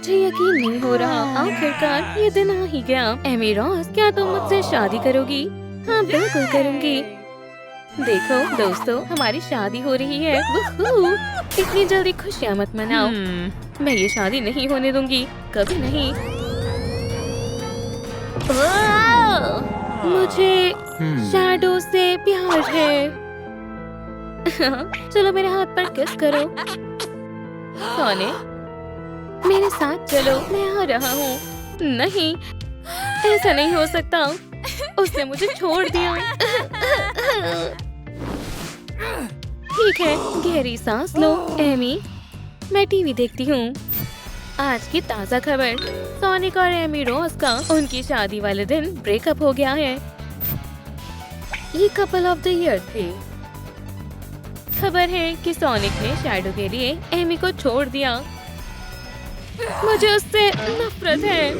मुझे यकीन नहीं हो रहा, आखिरकार ये दिन आ ही गया। एमी रॉस, क्या तुम मुझसे शादी करोगी? हाँ, बिल्कुल करूँगी। देखो दोस्तों, हमारी शादी हो रही है। वुहू! इतनी जल्दी खुशियाँ मत मनाओ। मैं ये शादी नहीं होने दूंगी, कभी नहीं। मुझे शैडो से प्यार है। चलो मेरे हाथ पर किस करो। सोनिक, मेरे साथ चलो, मैं आ रहा हूँ। नहीं, ऐसा नहीं हो सकता। उसने मुझे छोड़ दिया। ठीक है, गहरी सांस लो। एमी, मैं टीवी देखती हूँ। आज की ताज़ा खबर, सोनिक और एमी रॉस का उनकी शादी वाले दिन ब्रेकअप हो गया है। ये कपल ऑफ द ईयर थे। खबर है कि सोनिक ने शैडो के लिए एमी को छोड़ दिया। मुझे उससे नफरत है।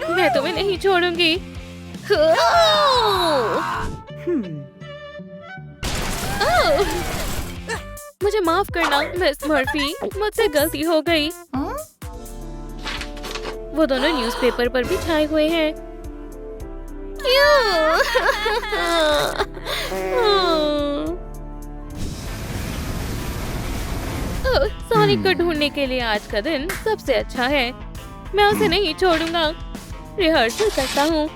मैं तुम्हें नहीं छोड़ूंगी। मुझे माफ करना मिस मर्फी, मुझसे गलती हो गई। वो दोनों न्यूज़पेपर पर भी छाए हुए हैं। सोनिक को ढूंढने के लिए आज का दिन सबसे अच्छा है। मैं उसे नहीं छोड़ूंगा। रिहर्सल करता हूँ।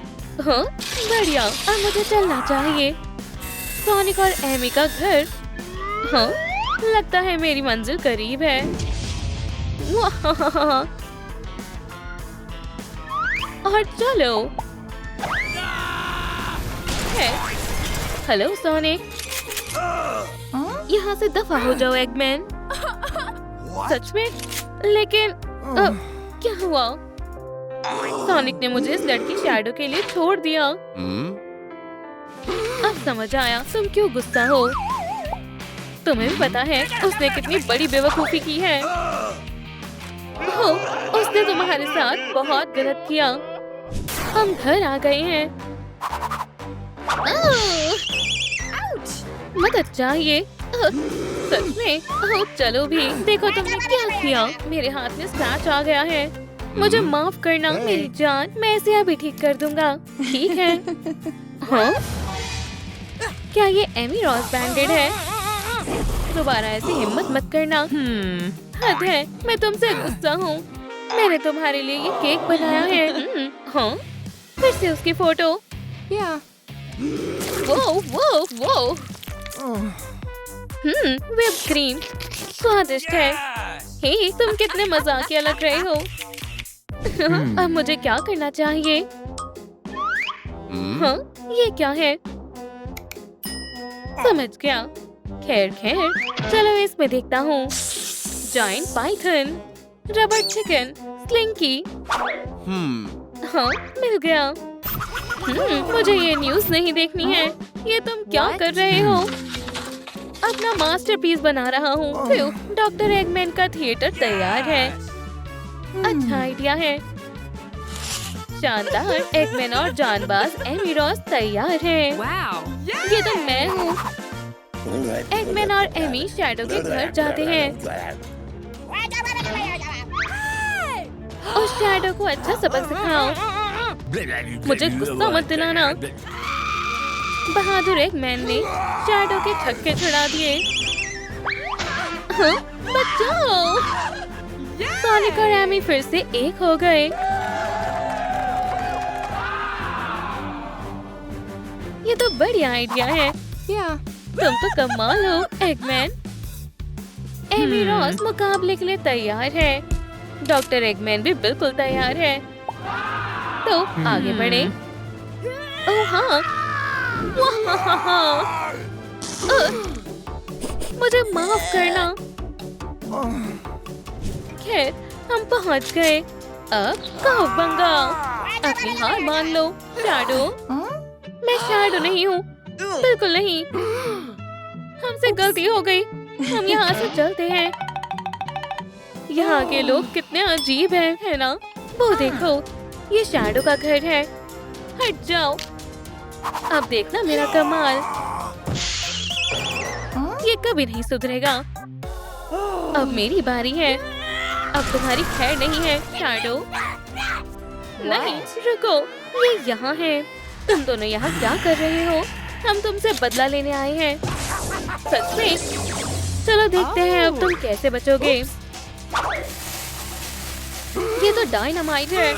हाँ, बढ़िया। अब मुझे चलना चाहिए। सोनिक और एमी का घर। हाँ, लगता है मेरी मंजिल करीब है। और चलो। हेलो सोनिक, यहाँ से दफा हो जाओ एगमैन। सच में? लेकिन क्या हुआ? सोनिक ने मुझे इस लड़की शैडो के लिए छोड़ दिया। अब समझ आया तुम क्यों गुस्सा हो। तुम्हें भी पता है उसने कितनी बड़ी बेवकूफी की है। हो, उसने तुम्हारे साथ बहुत गलत किया। हम घर आ गए हैं। मदद चाहिए। सच में? ओह, चलो भी। देखो तुमने क्या किया। मेरे हाथ में स्क्रैच आ गया है। मुझे माफ करना मेरी जान, मैं इसे अभी ठीक कर दूंगा। ठीक है। हाँ? क्या ये एमी रॉस बैंडेड है? दोबारा ऐसी हिम्मत मत करना। हद है, मैं तुमसे गुस्सा हूँ। मैंने तुम्हारे लिए ये केक बनाया है। हाँ? फिर से उसकी फोटो। वो। व्हिप क्रीम स्वादिष्ट है। हे, तुम कितने मजाकिया लग रहे हो। अब मुझे क्या करना चाहिए? हाँ, ये क्या है? समझ गया। खैर, चलो इसमें देखता हूँ। Giant Python, rubber chicken, slinky. हाँ, मिल गया। मुझे ये न्यूज़ नहीं देखनी है। ये तुम क्या कर रहे हो? अपना मास्टरपीस बना रहा हूँ। डॉक्टर एगमैन का थिएटर तैयार है। अच्छा आइडिया है। शानदार। एगमैन और जानबाज एमी रॉस तैयार हैं। ये तो मैं हूँ। एगमैन और एमी शैडो के घर जाते हैं। उस शैडो को अच्छा सबक सिखाओ। मुझे गुस्सा मत दिलाना। बहादुर एगमैन ने शैडो के छक्के छुड़ा दिए। हाँ, बचाओ। सोनिक और एमी फिर से एक हो गए। ये तो बढ़िया आइडिया है। तुम तो कमाल हो एगमैन। एमी रॉस मुकाबले के लिए तैयार है। डॉक्टर एगमैन भी बिल्कुल तैयार है। तो आगे बढ़े। ओह हाँ, मुझे माफ करना। खैर, हम पहुंच गए। अब कावबंगा। अपनी हार मान लो शैडो। मैं शैडो नहीं हूँ, बिल्कुल नहीं। हमसे गलती हो गई। हम यहाँ से चलते हैं। यहाँ के लोग कितने अजीब हैं, है ना? वो देखो, ये शैडो का घर है। हट जाओ। अब देखना मेरा कमाल। ये कभी नहीं सुधरेगा। अब मेरी बारी है। अब तुम्हारी खैर नहीं है शैडो। नहीं रुको, ये यहाँ है। तुम दोनों यहाँ क्या कर रहे हो? हम तुमसे बदला लेने आए हैं। सच में? चलो देखते हैं अब तुम कैसे बचोगे। ये तो डायनामाइट है।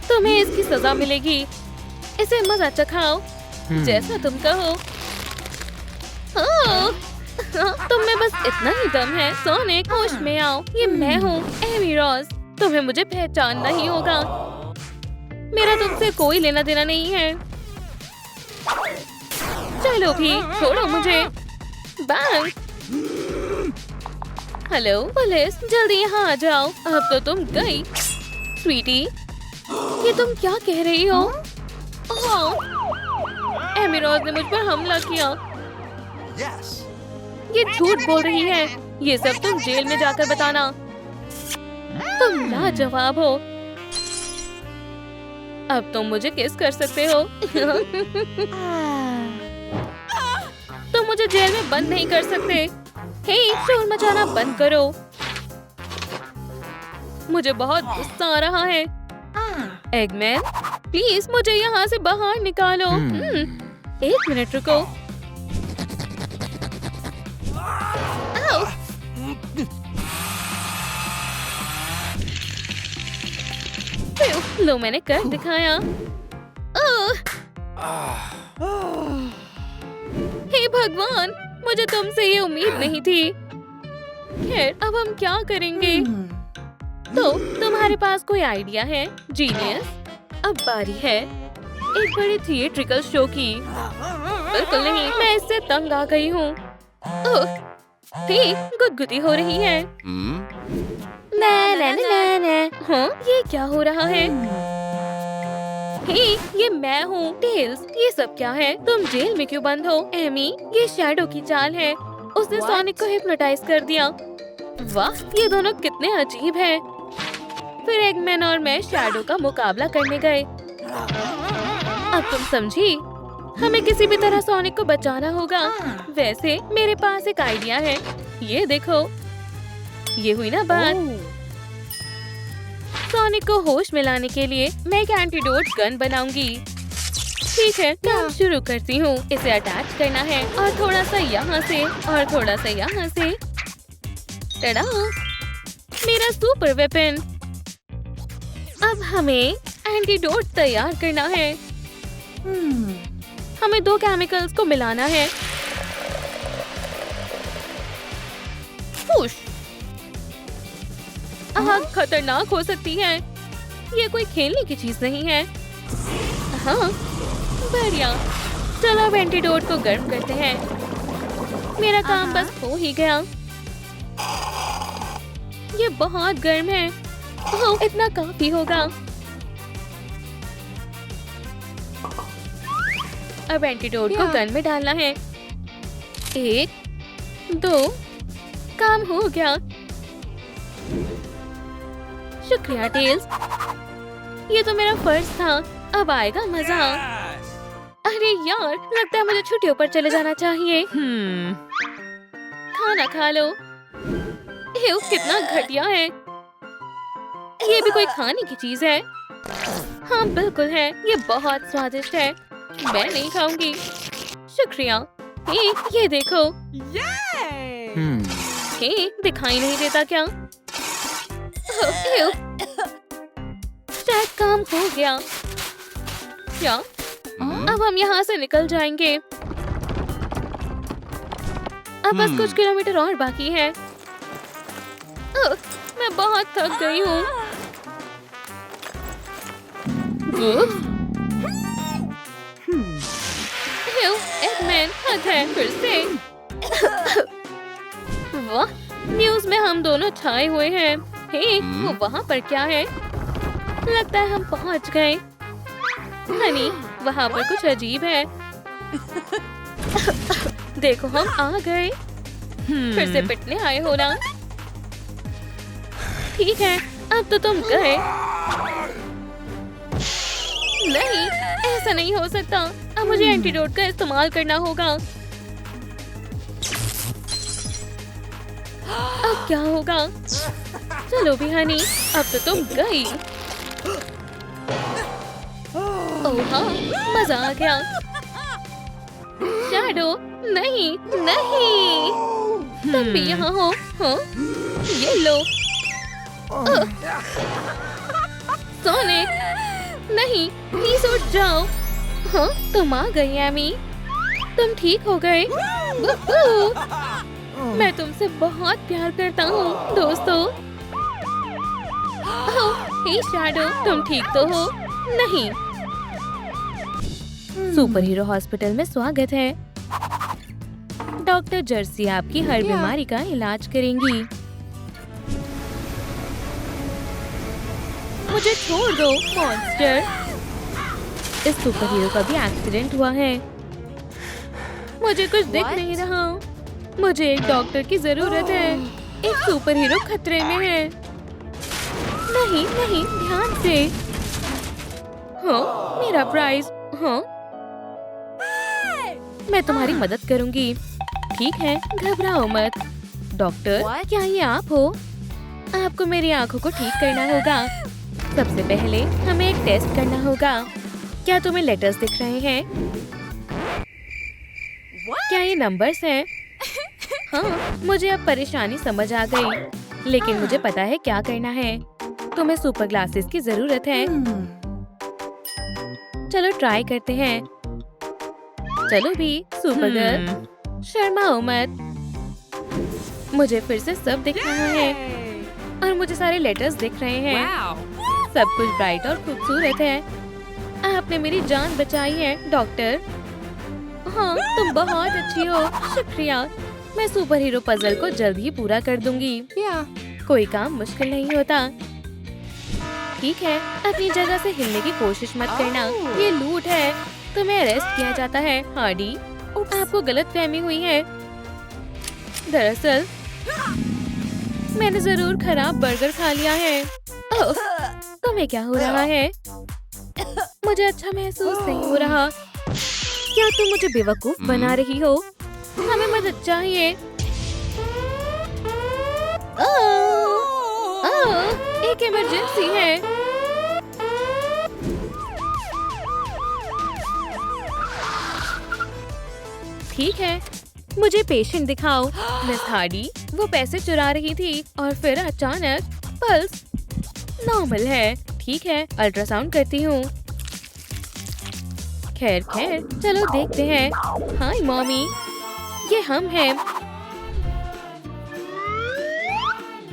तुम्हें इसकी सजा मिलेगी। इसे मजा चखाओ जैसा तुम कहो। तुम में बस इतना ही दम है। सोनिक होश में आओ, ये मैं हूँ एमी रोज। तुम्हें मुझे पहचानना ही होगा। मेरा तुमसे कोई लेना देना नहीं है। चलो भी, छोड़ो मुझे। बैंग। हेलो पुलिस, जल्दी यहाँ आ जाओ। अब तो तुम गई। स्वीटी, ये तुम क्या कह रही हो? एमी रोज ने मुझ पर हमला किया। ये झूठ बोल रही है। ये सब तुम जेल में जाकर बताना। तुम लाजवाब हो। अब तुम मुझे किस कर सकते हो। तुम मुझे जेल में बंद नहीं कर सकते। हे, शोर मचाना बंद करो। मुझे बहुत गुस्सा आ रहा है। एगमैन, प्लीज मुझे यहाँ से बाहर निकालो। एक मिनट रुको। आओ। लो, मैंने कर दिखाया। हे भगवान, मुझे तुमसे ये उम्मीद नहीं थी। खैर, अब हम क्या करेंगे? तो तुम्हारे पास कोई आइडिया है जीनियस? अब बारी है एक बड़े थिएट्रिकल शो की। बिल्कुल नहीं, मैं इससे तंग आ गई हूँ। गुदगुदी हो रही है। ना ना ना ना। हाँ, ये क्या हो रहा है? हे, ये मैं हूँ टेल्स। ये सब क्या है? तुम जेल में क्यों बंद हो? एमी, ये शैडो की चाल है। उसने सोनिक को हिप्नोटाइज कर दिया। वाह, ये दोनों कितने अजीब हैं। फिर एगमैन और मैं शैडो का मुकाबला करने गए। अब तुम समझी? हमें किसी भी तरह सोनिक को बचाना होगा। वैसे मेरे पास एक आइडिया है। ये देखो, ये हुई ना बात। सोनिक को होश में लाने के लिए मैं एक एंटीडोट गन बनाऊंगी। ठीक है, काम शुरू करती हूँ। इसे अटैच करना है और थोड़ा सा यहाँ से और थोड़ा सा यहाँ से। टडा! मेरा सुपर वेपन। अब हमें एंटीडोट तैयार करना है। हमें 2 केमिकल्स को मिलाना है। पुश! आग खतरनाक हो सकती है। ये कोई खेलने की चीज नहीं है। हाँ, बढ़िया। चलो अब एंटीडोट को गर्म करते हैं। मेरा काम बस हो ही गया। ये बहुत गर्म है। ओह, इतना काफी होगा। अब एंटीडोट को गन में डालना है। 1, 2, काम हो गया। शुक्रिया टेल्स, ये तो मेरा फर्ज था। अब आएगा मजा। अरे यार, लगता है मुझे छुट्टियों पर चले जाना चाहिए। खाना खा लो। कितना घटिया है। ये भी कोई खाने की चीज है? हाँ बिल्कुल है। ये बहुत स्वादिष्ट है। मैं नहीं खाऊंगी। शुक्रिया। ये देखो। दिखाई नहीं देता क्या? शायद काम हो गया। क्या? अब हम यहाँ से निकल जाएंगे। अब बस कुछ किलोमीटर और बाकी है। मैं बहुत थक गई हूँ। एगमैन, हद है फिर से। वाह, न्यूज़ में हम दोनों छाए हुए हैं। वो वहाँ पर क्या है? लगता है हम पहुँच गए। हनी, वहाँ पर कुछ अजीब है। देखो, हम आ गए। फिर से पिटने आए हो ना? ठीक है, अब तो तुम गए। नहीं, ऐसा नहीं हो सकता। अब मुझे एंटीडोट का इस्तेमाल करना होगा। अब क्या होगा? चलो भी हनी, अब तो तुम गई। ओह हाँ, मजा आ गया। शैडो, नहीं नहीं, तुम भी यहाँ हो? हाँ, ये लो। सोनिक, नहीं, प्लीज उठ जाओ। हाँ, तुम आ गई एमी। तुम ठीक हो गए? मैं तुमसे बहुत प्यार करता हूँ दोस्तों। हे शैडो, तुम ठीक तो हो? नहीं। सुपर हीरो हॉस्पिटल में स्वागत है। डॉक्टर जर्सी आपकी हर बीमारी का इलाज करेंगी। मुझे छोड़ दो मॉन्स्टर। इस सुपर हीरो का भी एक्सीडेंट हुआ है। मुझे कुछ दिख नहीं रहा। मुझे एक डॉक्टर की जरूरत है। एक सुपर हीरो खतरे में है। नहीं नहीं, ध्यान से। हाँ, मेरा प्राइज। हाँ, मैं तुम्हारी मदद करूंगी। ठीक है, घबराओ मत। डॉक्टर, क्या ये आप हो? आपको मेरी आंखों को ठीक करना होगा। सबसे पहले हमें एक टेस्ट करना होगा। क्या तुम्हें लेटर्स दिख रहे हैं? क्या ये नंबर्स हैं? हाँ, मुझे अब परेशानी समझ आ गई। लेकिन मुझे पता है क्या करना है। तुम्हें सुपर ग्लासेस की जरूरत है। चलो ट्राई करते हैं। चलो भी सुपर गर्ल, शर्माओ मत। मुझे फिर से सब दिख रहा है और मुझे सारे लेटर्स दिख रहे हैं। सब कुछ ब्राइट और खूबसूरत है। आपने मेरी जान बचाई है डॉक्टर। हाँ, तुम बहुत अच्छी हो। शुक्रिया। मैं सुपर हीरो पजल को जल्द ही पूरा कर दूंगी। कोई काम मुश्किल नहीं होता। ठीक है, अपनी जगह से हिलने की कोशिश मत करना। ये लूट है। तुम्हें अरेस्ट किया जाता है हार्डी। आपको गलतफहमी हुई है। दरअसल मैंने जरूर खराब बर्गर खा लिया है। ओह, तुम्हें क्या हो रहा है? मुझे अच्छा महसूस नहीं हो रहा। क्या तुम मुझे बेवकूफ बना रही हो? हमें मदद चाहिए। एक इमरजेंसी है। ठीक है, मुझे पेशेंट दिखाओ। मिस हार्डी, वो पैसे चुरा रही थी और फिर अचानक पल्स नॉर्मल है। ठीक है, अल्ट्रासाउंड करती हूँ। खैर खैर, चलो देखते हैं। हाय मॉमी, ये हम हैं।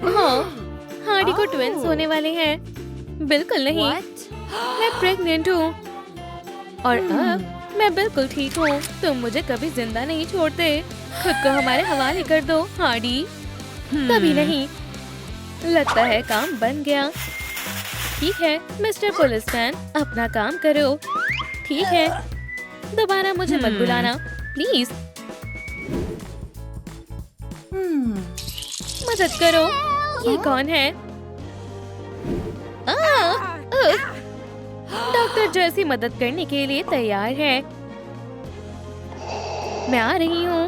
हाँ, हार्डी को ट्विंस होने वाले हैं। बिल्कुल नहीं, मैं प्रेग्नेंट हूँ और अब मैं बिल्कुल ठीक हूँ। तुम मुझे कभी जिंदा नहीं छोड़ते। खुद को हमारे हवाले कर दो हार्डी। कभी नहीं। लगता है काम बन गया। ठीक है मिस्टर पुलिसमैन, अपना काम करो। ठीक है, दोबारा मुझे मत बुलाना प्लीज। मदद करो। ये कौन है? डॉक्टर जर्सी मदद करने के लिए तैयार है। मैं आ रही हूँ।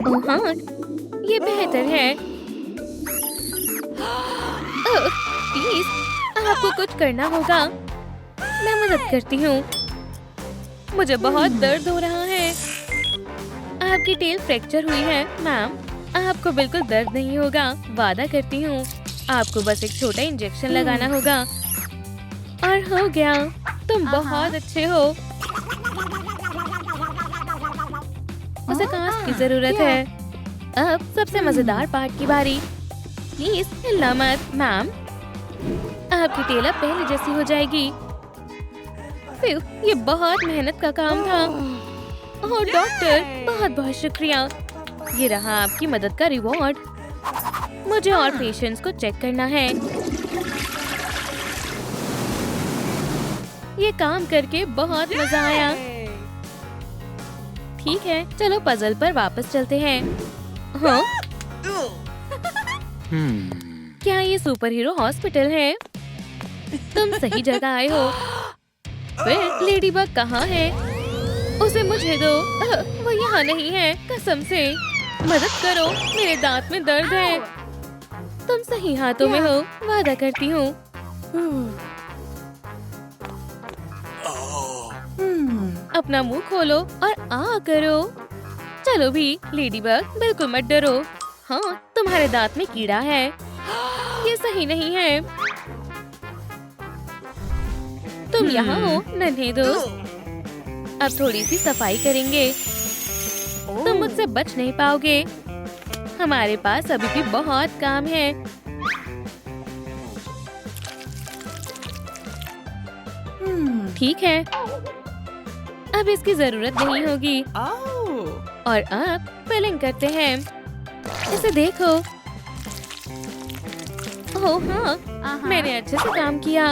ओह हाँ, ये बेहतर है। प्लीज, आपको कुछ करना होगा। मैं मदद करती हूँ। मुझे बहुत दर्द हो रहा है। आपकी टेल फ्रैक्चर हुई है मैम। आपको बिल्कुल दर्द नहीं होगा, वादा करती हूँ। आपको बस एक छोटा इंजेक्शन लगाना होगा और हो गया। तुम बहुत अच्छे हो। उसे कास्ट की जरूरत है। अब सबसे मजेदार पार्ट की बारी। प्लीज हिलना मत मैम। आपकी टेल अब पहले जैसी हो जाएगी। ये बहुत मेहनत का काम था। ओह डॉक्टर, बहुत बहुत शुक्रिया। ये रहा आपकी मदद का रिवॉर्ड। मुझे और पेशेंट्स को चेक करना है। ये काम करके बहुत मजा आया। ठीक है, चलो पजल पर वापस चलते हैं। हाँ? क्या ये सुपर हीरो हॉस्पिटल है? तुम सही जगह आए हो। फिर लेडीबग कहाँ है? उसे मुझे दो। वो यहाँ नहीं है, कसम से। मदद करो, मेरे दांत में दर्द है। तुम सही हाथों में हो, वादा करती हूँ। अपना मुंह खोलो और आ करो। चलो भी लेडीबग, बिल्कुल मत डरो। हाँ, तुम्हारे दांत में कीड़ा है। ये सही नहीं है। तुम यहाँ हो नन्हे दोस्त। अब थोड़ी सी सफाई करेंगे। तुम मुझसे बच नहीं पाओगे। हमारे पास अभी भी बहुत काम है। ठीक है, अब इसकी जरूरत नहीं होगी। और अब फिलिंग करते हैं। इसे देखो। ओह हाँ, मैंने अच्छे से काम किया।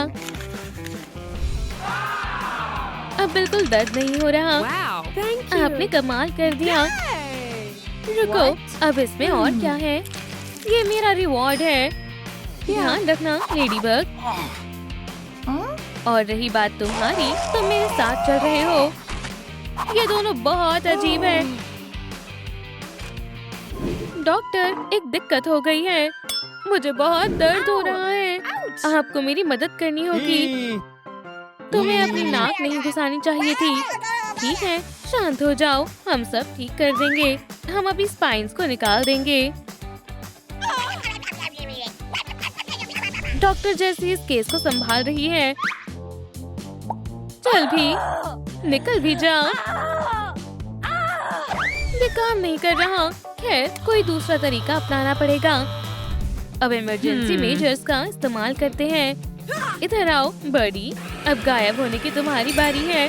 अब बिल्कुल दर्द नहीं हो रहा। आपने कमाल कर दिया। रुको, अब इसमें और क्या है? ये मेरा रिवॉर्ड है। ध्यान रखना लेडीबग। और रही बात तुम्हारी, तुम मेरे साथ चल रहे हो। ये दोनों बहुत अजीब है। डॉक्टर, एक दिक्कत हो गई है। मुझे बहुत दर्द हो रहा है। आपको मेरी मदद करनी होगी। तुम्हें अपनी नाक नहीं घुसानी चाहिए थी। ठीक है, शांत हो जाओ, हम सब ठीक कर देंगे। हम अभी स्पाइन्स को निकाल देंगे। डॉक्टर जैसी इस केस को संभाल रही है। चल भी, निकल भी जा। ये काम नहीं कर रहा। खैर, कोई दूसरा तरीका अपनाना पड़ेगा। अब इमरजेंसी मेजर्स का इस्तेमाल करते हैं। इधर आओ बर्डी, अब गायब होने की तुम्हारी बारी है।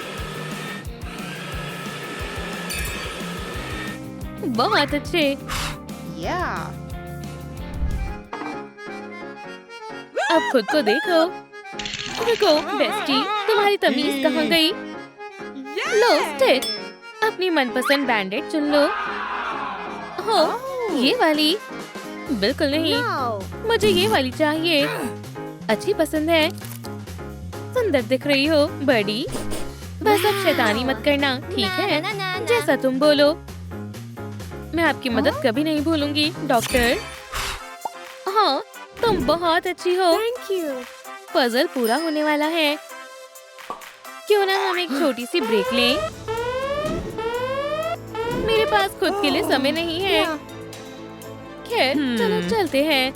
बहुत अच्छे। अब खुद को देखो। रुको बेस्टी, तुम्हारी तमीज कहाँ गई? लो स्टिच, अपनी मनपसंद बैंडेड चुन लो। हो, ये वाली? बिल्कुल नहीं, मुझे ये वाली चाहिए। अच्छी पसंद है। सुंदर दिख रही हो बर्डी। बस अब शैतानी मत करना, ठीक है? जैसा तुम बोलो। मैं आपकी मदद कभी नहीं भूलूंगी डॉक्टर। हाँ, तुम बहुत अच्छी हो। पजल पूरा होने वाला है। क्यों ना हम एक छोटी सी ब्रेक लें? मेरे पास खुद के लिए समय नहीं है। खैर, चलो चलते हैं।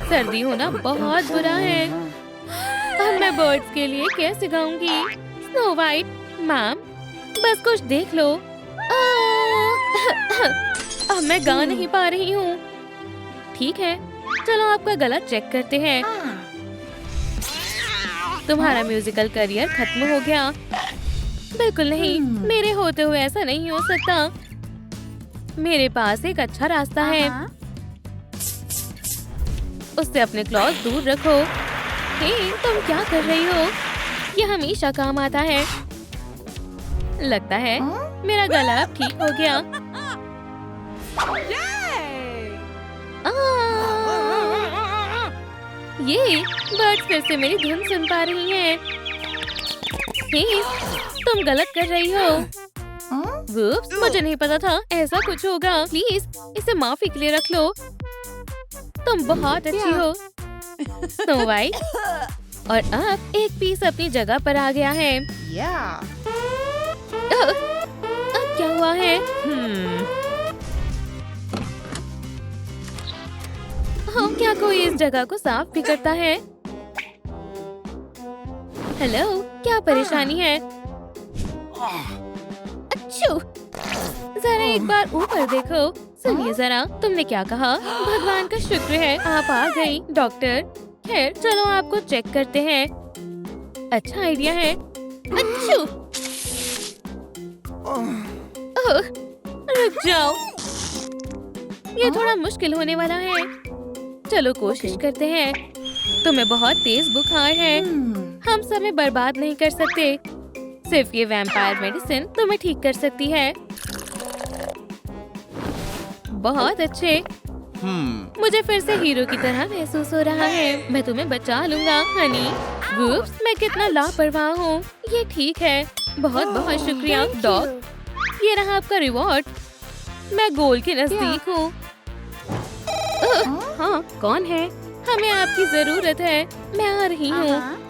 सर्दी होना बहुत बुरा है। अब मैं बर्ड्स के लिए कैसे गाऊंगी? स्नो वाइट, मैम, बस कुछ देख लो। अब मैं गा नहीं पा रही हूँ। ठीक है, चलो आपका गला चेक करते हैं। तुम्हारा म्यूजिकल करियर खत्म हो गया। बिल्कुल नहीं, मेरे होते हुए ऐसा नहीं हो सकता। मेरे पास एक अच्छा रास्ता है। उससे अपने क्लॉज दूर रखो। हे, तुम क्या कर रही हो? ये हमेशा काम आता है। लगता है मेरा गला अब ठीक हो गया। ये बर्ड्स फिर से मेरी धुन सुन पा रही हैं। हे, तुम गलत कर रही हो। वुप्स, मुझे नहीं पता था ऐसा कुछ होगा। प्लीज इसे माफी के लिए रख लो। तुम बहुत अच्छी हो स्नो वाइट। और अब एक पीस अपनी जगह पर आ गया है। अब क्या हुआ है? हाँ, क्या कोई इस जगह को साफ भी करता है? हेलो, क्या परेशानी है? अच्छू, जरा एक बार ऊपर देखो। सुनिए जरा, तुमने क्या कहा? भगवान का शुक्र है आप आ गई डॉक्टर। खैर, चलो आपको चेक करते हैं। अच्छा आइडिया है। अच्छू, रुक जाओ, ये थोड़ा मुश्किल होने वाला है। चलो कोशिश करते हैं। तुम्हें बहुत तेज बुखार है। हम समय बर्बाद नहीं कर सकते। सिर्फ ये वैम्पायर मेडिसिन तुम्हें ठीक कर सकती है। बहुत अच्छे। मुझे फिर से हीरो की तरह महसूस हो रहा है। मैं तुम्हें बचा लूंगा हनी। गुप्स, मैं कितना लापरवाह हूँ। ये ठीक है। बहुत बहुत शुक्रिया डॉग। ये रहा आपका रिवॉर्ड। मैं गोल के नजदीक हूँ। हाँ, कौन है? हमें आपकी जरूरत है। मैं आ रही हूँ।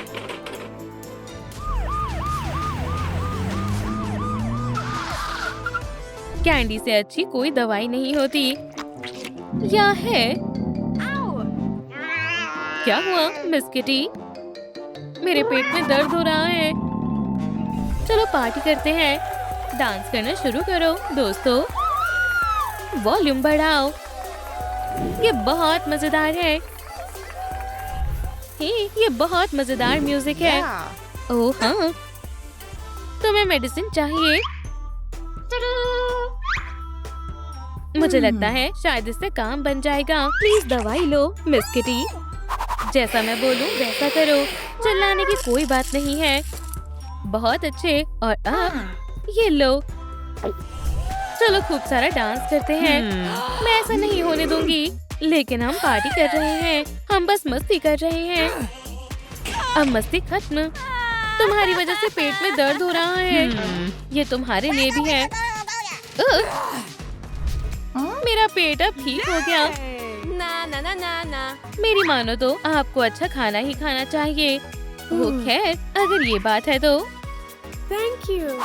कैंडी से अच्छी कोई दवाई नहीं होती। या है? क्या हुआ मिस किटी? मेरे पेट में दर्द हो रहा है। चलो पार्टी करते हैं। डांस करना शुरू करो दोस्तों। वॉल्यूम बढ़ाओ। ये बहुत मजेदार है। ये बहुत मजेदार म्यूजिक है। ओह हाँ, तुम्हें मेडिसिन चाहिए? मुझे लगता है शायद इससे काम बन जाएगा। प्लीज दवाई लो मिस किटी। जैसा मैं बोलूं वैसा करो। चिल्लाने की कोई बात नहीं है। बहुत अच्छे। और अब ये लो। चलो खूब सारा डांस करते हैं। मैं ऐसा नहीं होने दूंगी। लेकिन हम पार्टी कर रहे हैं। हम बस मस्ती कर रहे हैं। अब मस्ती खत्म। तुम्हारी वजह से पेट में दर्द हो रहा है। ये तुम्हारे लिए भी है। मेरा पेट अब ठीक हो गया। ना ना ना ना ना। मेरी मानो तो आपको अच्छा खाना ही खाना चाहिए। वो खैर, अगर ये बात है तो थैंक यू।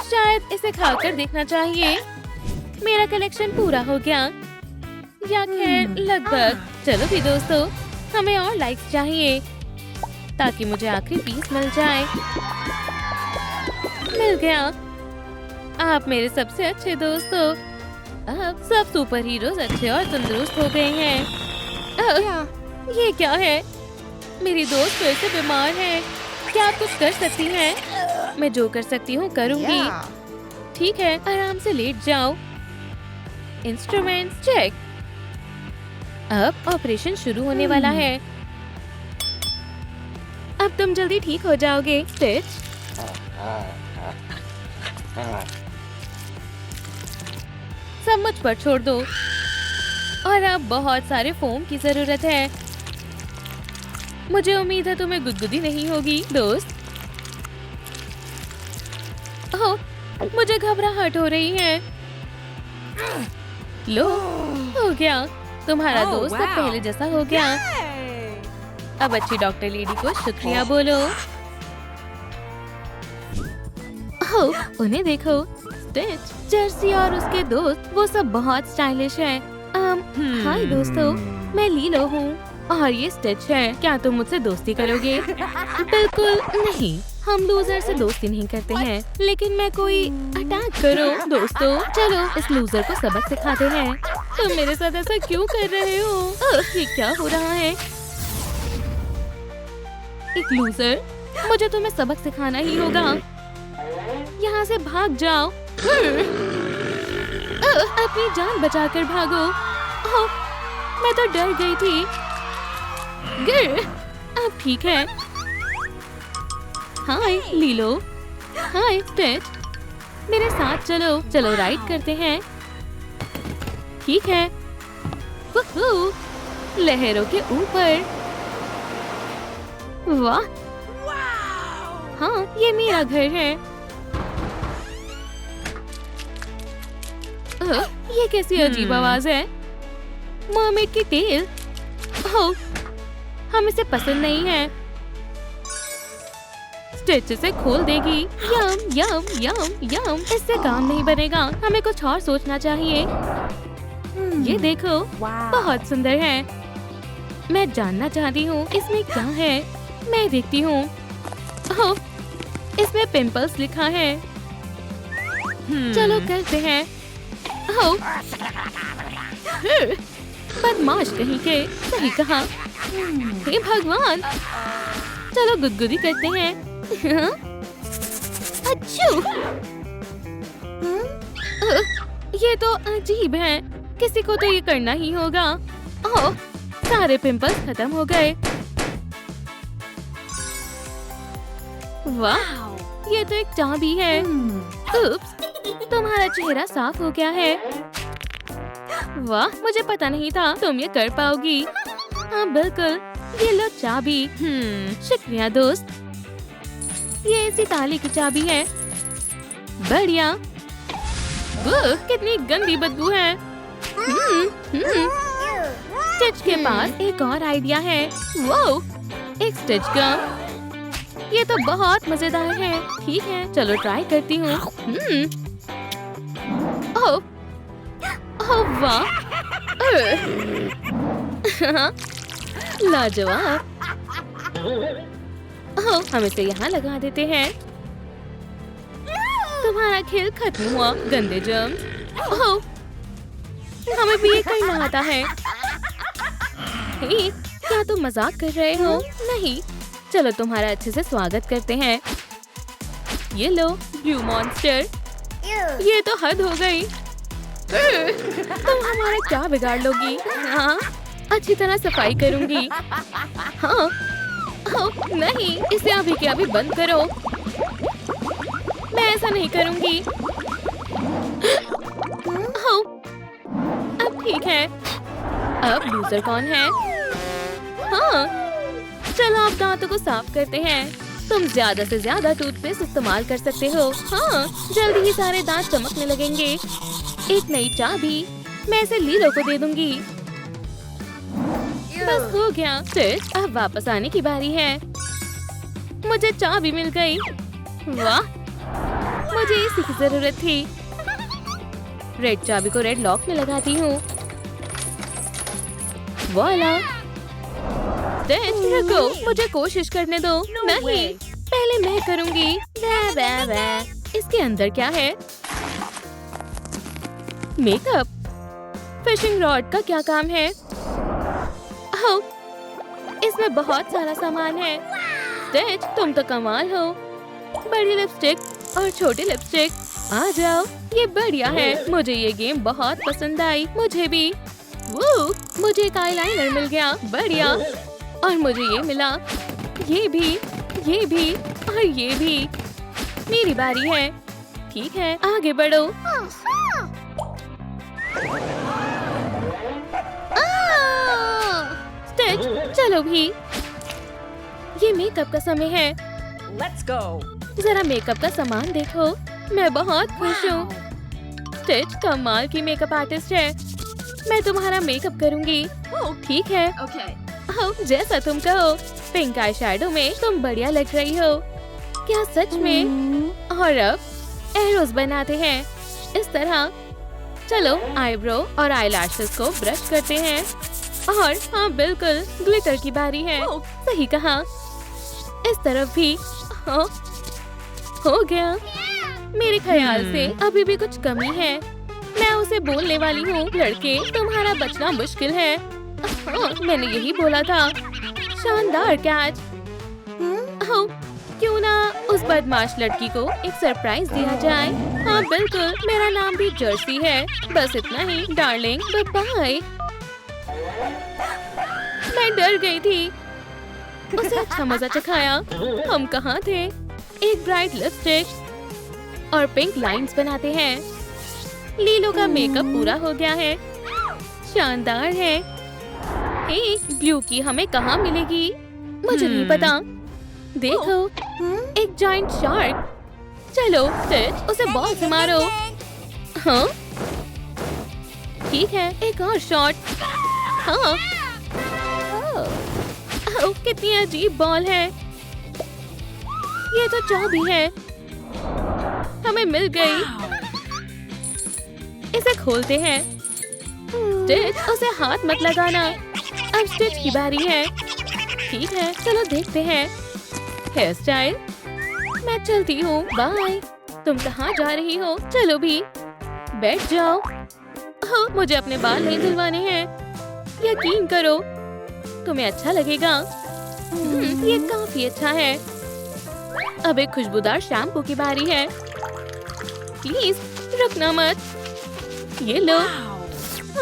शायद इसे खाकर देखना चाहिए। मेरा कलेक्शन पूरा हो गया। या खैर लगभग। चलो भी दोस्तों, हमें और लाइक्स चाहिए ताकि मुझे आखिरी पीस मिल जाए। मिल गया। आप मेरे सबसे अच्छे दोस्त हो। अब सब सुपर हीरोज अच्छे और तंदुरुस्त हो गए हैं। ये क्या है? मेरी दोस्त फिर से बीमार है। क्या आप कुछ कर सकती हैं? मैं जो कर सकती हूँ करूँगी। ठीक है, आराम से लेट जाओ। Instruments check. अब ऑपरेशन शुरू होने वाला है। अब तुम जल्दी ठीक हो जाओगे स्टिच। सब मुझ पर छोड़ दो। और अब बहुत सारे फोम की जरूरत है। मुझे उम्मीद है तुम्हें गुदगुदी नहीं होगी दोस्त। ओह, मुझे घबराहट हो रही है। लो, हो गया। तुम्हारा दोस्त अब पहले जैसा हो गया। अब अच्छी डॉक्टर लेडी को शुक्रिया बोलो। ओह, उन्हें देखो। स्टिच, जर्सी और उसके दोस्त, वो सब बहुत स्टाइलिश हैं। हाय दोस्तों, मैं लीलो हूँ और ये स्टिच है। क्या तुम मुझसे दोस्ती करोगे? बिल्कुल नहीं, हम लूजर से दोस्ती नहीं करते हैं। लेकिन मैं कोई अटैक करो दोस्तों। चलो इस लूजर को सबक सिखाते हैं। तुम मेरे साथ ऐसा क्यों कर रहे हो? ये क्या हो रहा है? एक लूजर, मुझे तुम्हें सबक सिखाना ही होगा। यहाँ से भाग जाओ। अपनी जान बचाकर भागो। ओह, मैं तो डर गई थी। गिर। अब ठीक है। हाय लीलो। हाय स्टिच। मेरे साथ चलो। चलो राइड करते हैं। ठीक है। वूहू, लहरों के ऊपर। वाह। हाँ, ये मेरा घर है। ये कैसी अजीब आवाज है? मरमेड की टेल। ओह, हम इसे पसंद नहीं है। स्टिच इसे खोल देगी। यम यम यम यम। इससे काम नहीं बनेगा। हमें कुछ और सोचना चाहिए। ये देखो, बहुत सुंदर है। मैं जानना चाहती हूँ इसमें क्या है। मैं देखती हूँ। ओह, इसमें पिंपल्स लिखा है। चलो करते हैं। ओह, बदमाश कहीं के। सही कहा। हे भगवान, चलो गुदगुदी करते हैं। अच्छू। ये तो अजीब है। किसी को तो ये करना ही होगा। ओह, सारे पिंपल्स खत्म हो गए। वाह, ये तो एक चाबी है। उप्स, तुम्हारा चेहरा साफ हो गया है। वाह, मुझे पता नहीं था तुम ये कर पाओगी। हाँ बिल्कुल, ये लो चाबी। शुक्रिया दोस्त। ये इसी ताले की चाबी है। बढ़िया। कितनी गंदी बदबू है। स्टिच के पास एक और आइडिया है। वो एक स्टिच गम। ये तो बहुत मजेदार है। ठीक है, चलो ट्राई करती हूँ। ओह, ओह वाह, लाजवाब। ओह, हम इसे यहाँ लगा देते हैं। तुम्हारा खेल खत्म हुआ, गंदे जर्म्स। ओह, हमें भी ये करना आता है। हे, क्या तुम मजाक कर रहे हो? नहीं, चलो तुम्हारा अच्छे से स्वागत करते हैं। ये लो ब्लू मॉन्स्टर। ये तो हद हो गई। तुम हमारा क्या बिगाड़ लोगी? हाँ, अच्छी तरह सफाई करूंगी। हाँ, नहीं, इसे अभी के अभी बंद करो। मैं ऐसा नहीं करूंगी। अब ठीक है। अब लूजर कौन है? हाँ, चलो आप दांतों को साफ करते हैं। तुम ज्यादा से ज्यादा टूथपेस्ट इस्तेमाल कर सकते हो। हाँ, जल्दी ही सारे दांत चमकने लगेंगे। एक नई चाबी मैं इसे लीलो को दे दूंगी। बस हो गया। स्टिच, अब वापस आने की बारी है। मुझे चाबी मिल गई। वाह, मुझे इसी की जरूरत थी। रेड चाबी को रेड लॉक में लगाती हूँ। वॉला। स्टिच, रुको, मुझे कोशिश करने दो। नहीं, पहले मैं करूँगी। इसके अंदर क्या है? मेकअप। फिशिंग रॉड का क्या काम है? ओह, इसमें बहुत सारा सामान है। स्टिच, तुम तो कमाल हो। बड़ी लिपस्टिक और छोटी लिपस्टिक। आ जाओ, ये बढ़िया है। मुझे ये गेम बहुत पसंद आई। मुझे भी। वो, मुझे एक आईलाइनर मिल गया। बढ़िया। और मुझे ये मिला। ये भी, ये भी और ये भी। मेरी बारी है। ठीक है, आगे बढ़ो। स्टिच, चलो भी। ये मेकअप का समय है। Let's go. जरा मेकअप का सामान देखो। मैं बहुत खुश हूँ। स्टिच कमाल की मेकअप आर्टिस्ट है। मैं तुम्हारा मेकअप करूँगी। ठीक है। Okay. जैसा तुम कहो। पिंक आई शैडो में तुम बढ़िया लग रही हो। क्या सच में? और अब एरोज बनाते हैं इस तरह। चलो आईब्रो और आईलैशेस को ब्रश करते हैं। और हाँ बिल्कुल, ग्लिटर की बारी है। सही कहा। इस तरफ भी। हो गया। मेरे ख्याल से अभी भी कुछ कमी है। मैं उसे बोलने वाली हूँ। लड़के, तुम्हारा बचना मुश्किल है। मैंने यही बोला था। शानदार कैच। क्यों ना उस बदमाश लड़की को एक सरप्राइज दिया जाए। हाँ बिल्कुल, मेरा नाम भी जर्सी है। बस इतना ही डार्लिंग। बाय। मैं डर गई थी। उसे अच्छा मजा चखाया। हम कहाँ थे? एक ब्राइट लिपस्टिक और पिंक लाइंस बनाते हैं। लीलो का मेकअप पूरा हो गया है। शानदार है। ब्लू की हमें कहाँ मिलेगी? मुझे नहीं पता। देखो, एक जायंट शार्क। चलो स्टिच, उसे बॉल से मारो। हाँ, ठीक है, एक और शॉट। हाँ, कितनी अजीब बॉल है। ये तो चाबी है। हमें मिल गई। इसे खोलते हैं। स्टिच, उसे हाथ मत लगाना। अब स्टिच की बारी है। ठीक है, चलो देखते हैं। Hair style. मैं चलती हूँ। बाय। तुम कहाँ जा रही हो? चलो भी, बैठ जाओ। मुझे अपने बाल नहीं धुलवाने हैं। यकीन करो, तुम्हें अच्छा लगेगा। ये काफी अच्छा है। अब एक खुशबूदार शैम्पू की बारी है। प्लीज रुकना मत। ये लो।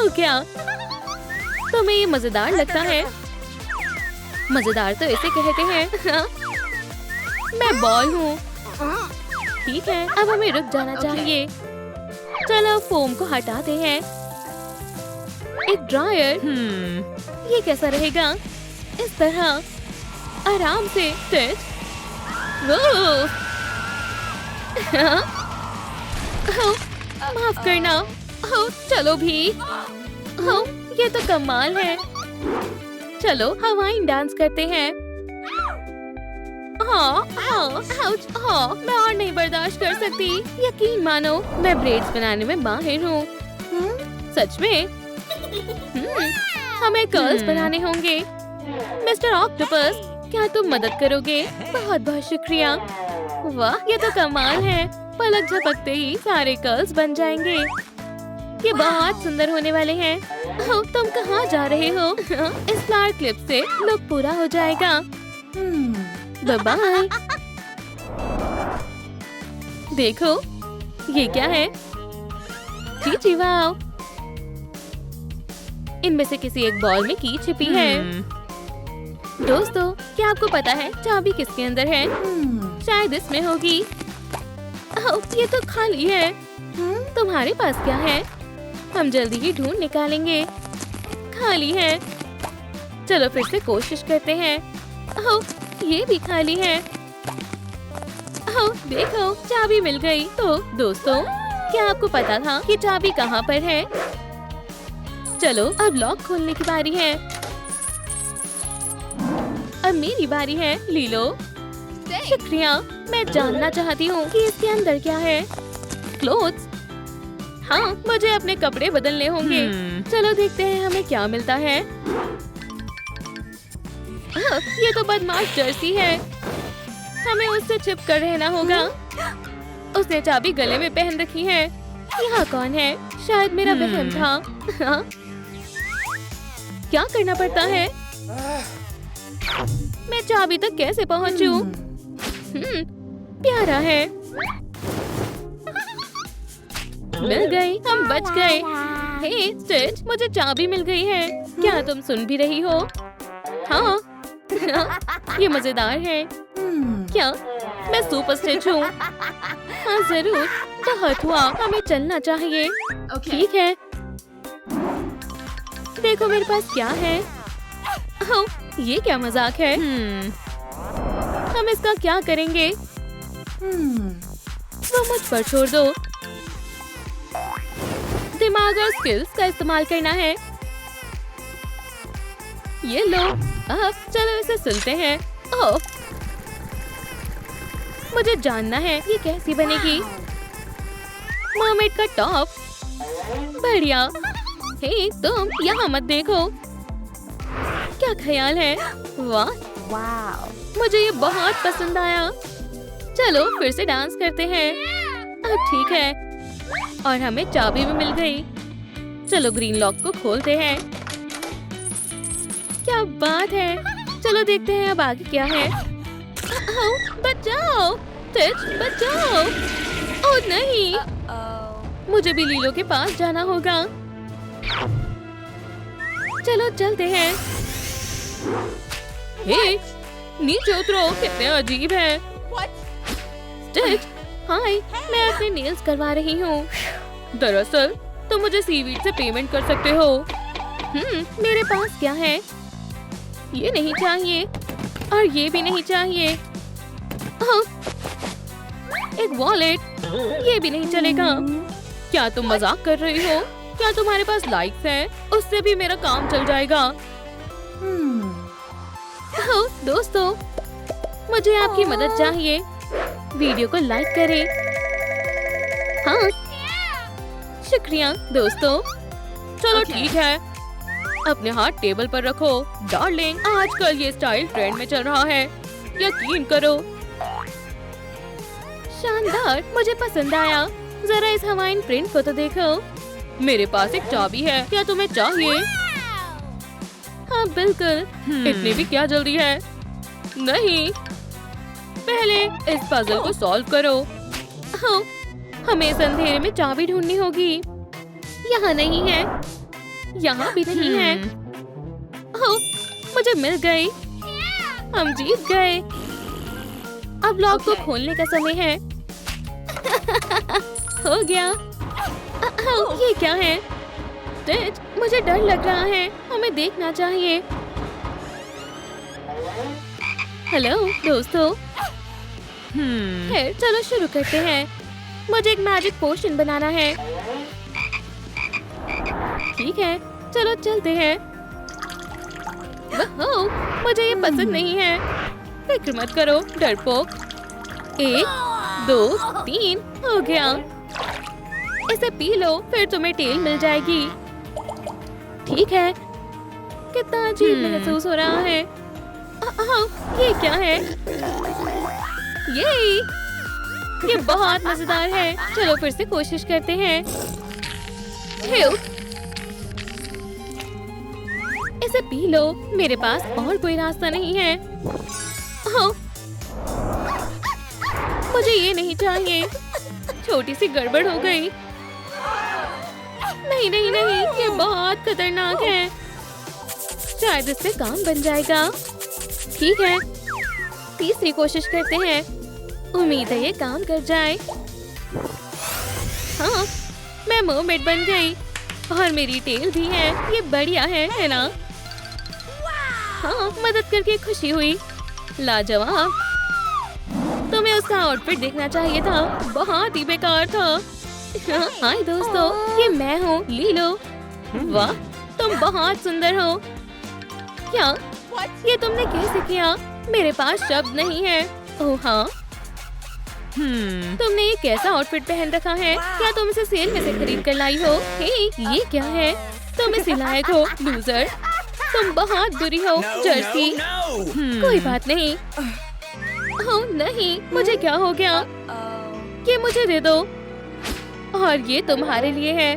क्या तुम्हें ये मजेदार लगता है? मजेदार तो इसे कहते हैं। मैं बॉल हूँ। ठीक है, अब हमें रुक जाना चाहिए। चलो फोम को हटाते हैं। एक ड्रायर। ये कैसा रहेगा? इस तरह आराम से। माफ करना। चलो भी। ये तो कमाल है। चलो हवाई डांस करते हैं। हाँ, मैं और नहीं बर्दाश्त कर सकती। यकीन मानो, मैं ब्रेड्स बनाने में माहिर हूँ। सच में? हमें कर्ल्स बनाने होंगे। मिस्टर ऑक्टोपस, क्या तुम मदद करोगे? बहुत बहुत शुक्रिया। वाह, ये तो कमाल है। पलक झपकते ही सारे कर्ल्स बन जाएंगे। ये बहुत सुंदर होने वाले हैं। तुम कहाँ जा रहे हो? इस फ्लावर क्लिप से लुक पूरा हो जाएगा। Bye bye. देखो, ये क्या है? जी वाह। इनमें से किसी एक बॉल में की छिपी है। दोस्तों, क्या आपको पता है चाबी किसके अंदर है? शायद इसमें होगी। ये तो खाली है। तुम्हारे पास क्या है? हम जल्दी ही ढूंढ निकालेंगे। खाली है। चलो फिर से कोशिश करते हैं। ये भी खाली है। देखो, चाबी मिल गई। तो दोस्तों, क्या आपको पता था कि चाबी कहाँ पर है? चलो अब लॉक खोलने की बारी है। अब मेरी बारी है। ले लो। शुक्रिया। मैं जानना चाहती हूँ कि इसके अंदर क्या है। क्लोथ्स। हाँ, मुझे अपने कपड़े बदलने होंगे। चलो देखते हैं हमें क्या मिलता है। ये तो बदमाश जर्सी है। हमें उससे छिप कर रहना होगा। उसने चाबी गले में पहन रखी है। यहाँ कौन है? शायद मेरा वहम था। क्या करना पड़ता है? मैं चाबी तक कैसे पहुँचूं? प्यारा है। मिल गई, हम बच गए। हे स्टिच, मुझे चाबी मिल गई है। क्या तुम सुन भी रही हो? हाँ। ये मजेदार है। क्या मैं सुपर स्टिच हूँ? हाँ जरूर। बहुत हुआ, हमें चलना चाहिए। ठीक है। देखो मेरे पास क्या है। ये क्या मजाक है? हम इसका क्या करेंगे? वो मुझ पर छोड़ दो। दिमाग और स्किल्स का इस्तेमाल करना है। ये लो। अब चलो इसे सिलते हैं। ओह, मुझे जानना है ये कैसी बनेगी। मरमेड का टॉप। बढ़िया। हे तुम यहाँ मत देखो। क्या ख्याल है? वाह, मुझे ये बहुत पसंद आया। चलो फिर से डांस करते हैं। अब ठीक है। और हमें चाबी भी मिल गई। चलो ग्रीन लॉक को खोलते हैं। क्या बात है। चलो देखते हैं अब आगे क्या है। बचाओ, बचाओ। ओह नहीं, मुझे भी लीलो के पास जाना होगा। चलो चलते हैं। हे, नीचे उतरो। कितने अजीब है। स्टिच, हाय, मैं अपने नेल्स करवा रही हूँ। दरअसल तुम मुझे सीवीड से पेमेंट कर सकते हो। मेरे पास क्या है? ये नहीं चाहिए और ये भी नहीं चाहिए। एक वॉलेट। ये भी नहीं चलेगा। क्या तुम मजाक कर रही हो? क्या तुम्हारे पास लाइक्स हैं? उससे भी मेरा काम चल जाएगा। दोस्तों, मुझे आपकी मदद चाहिए। वीडियो को लाइक करें। हाँ, शुक्रिया दोस्तों। चलो ठीक है, अपने हाथ टेबल पर रखो। डार्लिंग, आजकल ये स्टाइल ट्रेंड में चल रहा है। यकीन करो। शानदार, मुझे पसंद आया। जरा इस हवाइन प्रिंट को तो देखो। मेरे पास एक चाबी है। क्या तुम्हें चाहिए? हाँ बिल्कुल। इतनी भी क्या जल्दी है? नहीं, पहले इस पजल को सॉल्व करो। हाँ, हमें इस अंधेरे में चाबी ढूंढनी होगी। यहाँ नहीं है, यहाँ भी नहीं है। हाँ, मुझे मिल गई। हम जीत गए। अब लॉक को खोलने का समय है। हो गया। ये क्या है? स्टिच, मुझे डर लग रहा है। हमें देखना चाहिए। हेलो दोस्तों। खैर चलो शुरू करते हैं। मुझे एक मैजिक पोशन बनाना है। ठीक है, चलो चलते हैं। ओह, मुझे ये पसंद नहीं है। फिक्र मत करो डरपोक। 1 2 3 हो गया। इसे पी लो, फिर तुम्हें टेल मिल जाएगी। ठीक है। कितना अजीब महसूस हो रहा है। ये क्या है? ये बहुत मजेदार है। चलो फिर से कोशिश करते हैं। इसे पी लो। मेरे पास और कोई रास्ता नहीं है। मुझे ये नहीं चाहिए। छोटी सी गड़बड़ हो गई। नहीं नहीं नहीं, ये बहुत खतरनाक है। शायद इससे काम बन जाएगा। ठीक है, तीसरी कोशिश करते हैं। उम्मीद है ये काम कर जाए। हाँ, मैं मरमेड बन गई और मेरी टेल भी है। ये बढ़िया है ना? हाँ, मदद करके खुशी हुई। लाजवाब। तुम्हें उसका आउटफिट देखना चाहिए था। बहुत ही बेकार था। हाय दोस्तों, ये मैं हूँ लीलो। वाह, तुम बहुत सुंदर हो। क्या ये तुमने कैसे किया? मेरे पास शब्द नहीं है। ओह हाँ, तुमने ये कैसा आउटफिट पहन रखा है? क्या तुम इसे सेल में से खरीद कर लाई हो? हे, ये क्या है? तुम इस लायक हो लूजर। तुम बहुत बुरी हो जर्सी। कोई बात नहीं। ओह नहीं, मुझे क्या हो गया? ये मुझे दे दो और ये तुम्हारे लिए है।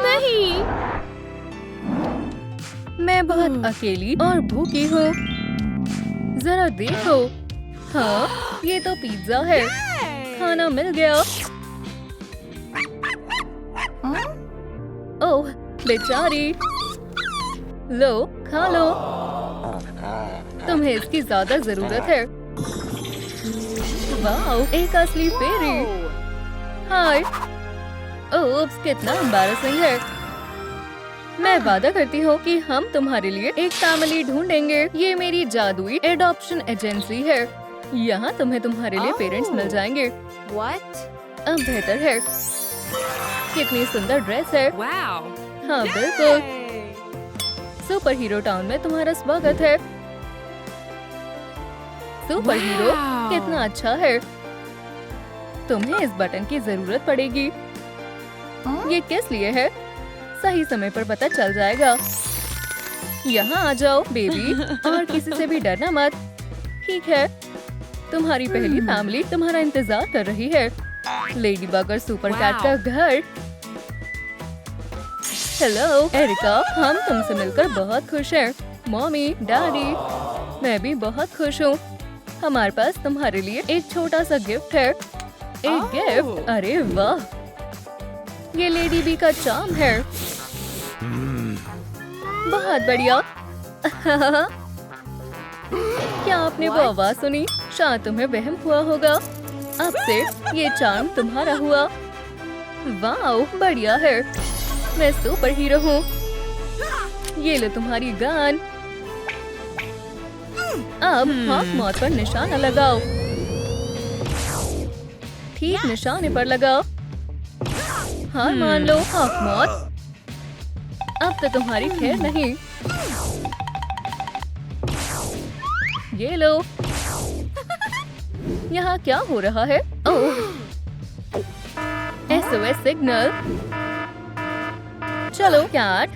नहीं, मैं बहुत अकेली और भूखी हूँ। जरा देखो। हाँ, ये तो पिज्जा है। खाना मिल गया। ओह बेचारी, लो खा लो। तुम्हें इसकी ज्यादा जरूरत है। वाओ, एक असली फेरी। हाय। ओह, कितना एम्बैरेसिंग है। मैं वादा करती हूँ कि हम तुम्हारे लिए एक फैमिली ढूंढेंगे। ये मेरी जादुई एडॉप्शन एजेंसी है। यहाँ तुम्हें तुम्हारे लिए पेरेंट्स मिल जाएंगे। अब बेहतर है। कितनी सुंदर ड्रेस है। हाँ बिल्कुल। सुपर हीरो टाउन में तुम्हारा स्वागत है। सुपर हीरो कितना अच्छा है। तुम्हें इस बटन की जरूरत पड़ेगी। ये किस लिए है? सही समय पर पता चल जाएगा। यहाँ आ जाओ बेबी, और किसी से भी डरना मत। ठीक है, तुम्हारी पहली फैमिली तुम्हारा इंतजार कर रही है। लेडीबग और सुपर कैट का घर। हेलो एरिका, हम तुमसे मिलकर बहुत खुश हैं। मम्मी, डैडी, मैं भी बहुत खुश हूँ। हमारे पास तुम्हारे लिए एक छोटा सा गिफ्ट है। एक गिफ्ट? अरे वाह, ये लेडी बी का चार्म है। बहुत बढ़िया। क्या आपने वो आवाज सुनी? शायद तुम्हें वहम हुआ होगा। अब से ये चार्म तुम्हारा हुआ। वाओ, बढ़िया है। मैं सुपर हीरो हूँ। ये लो तुम्हारी गन। अब हाथ मौत पर निशाना लगाओ। ठीक निशाने पर लगाओ। हार मान लो हाथ मौत। अब तो तुम्हारी खैर नहीं। ये लो। यहाँ क्या हो रहा है? ओह, SOS सिग्नल। चलो कैट।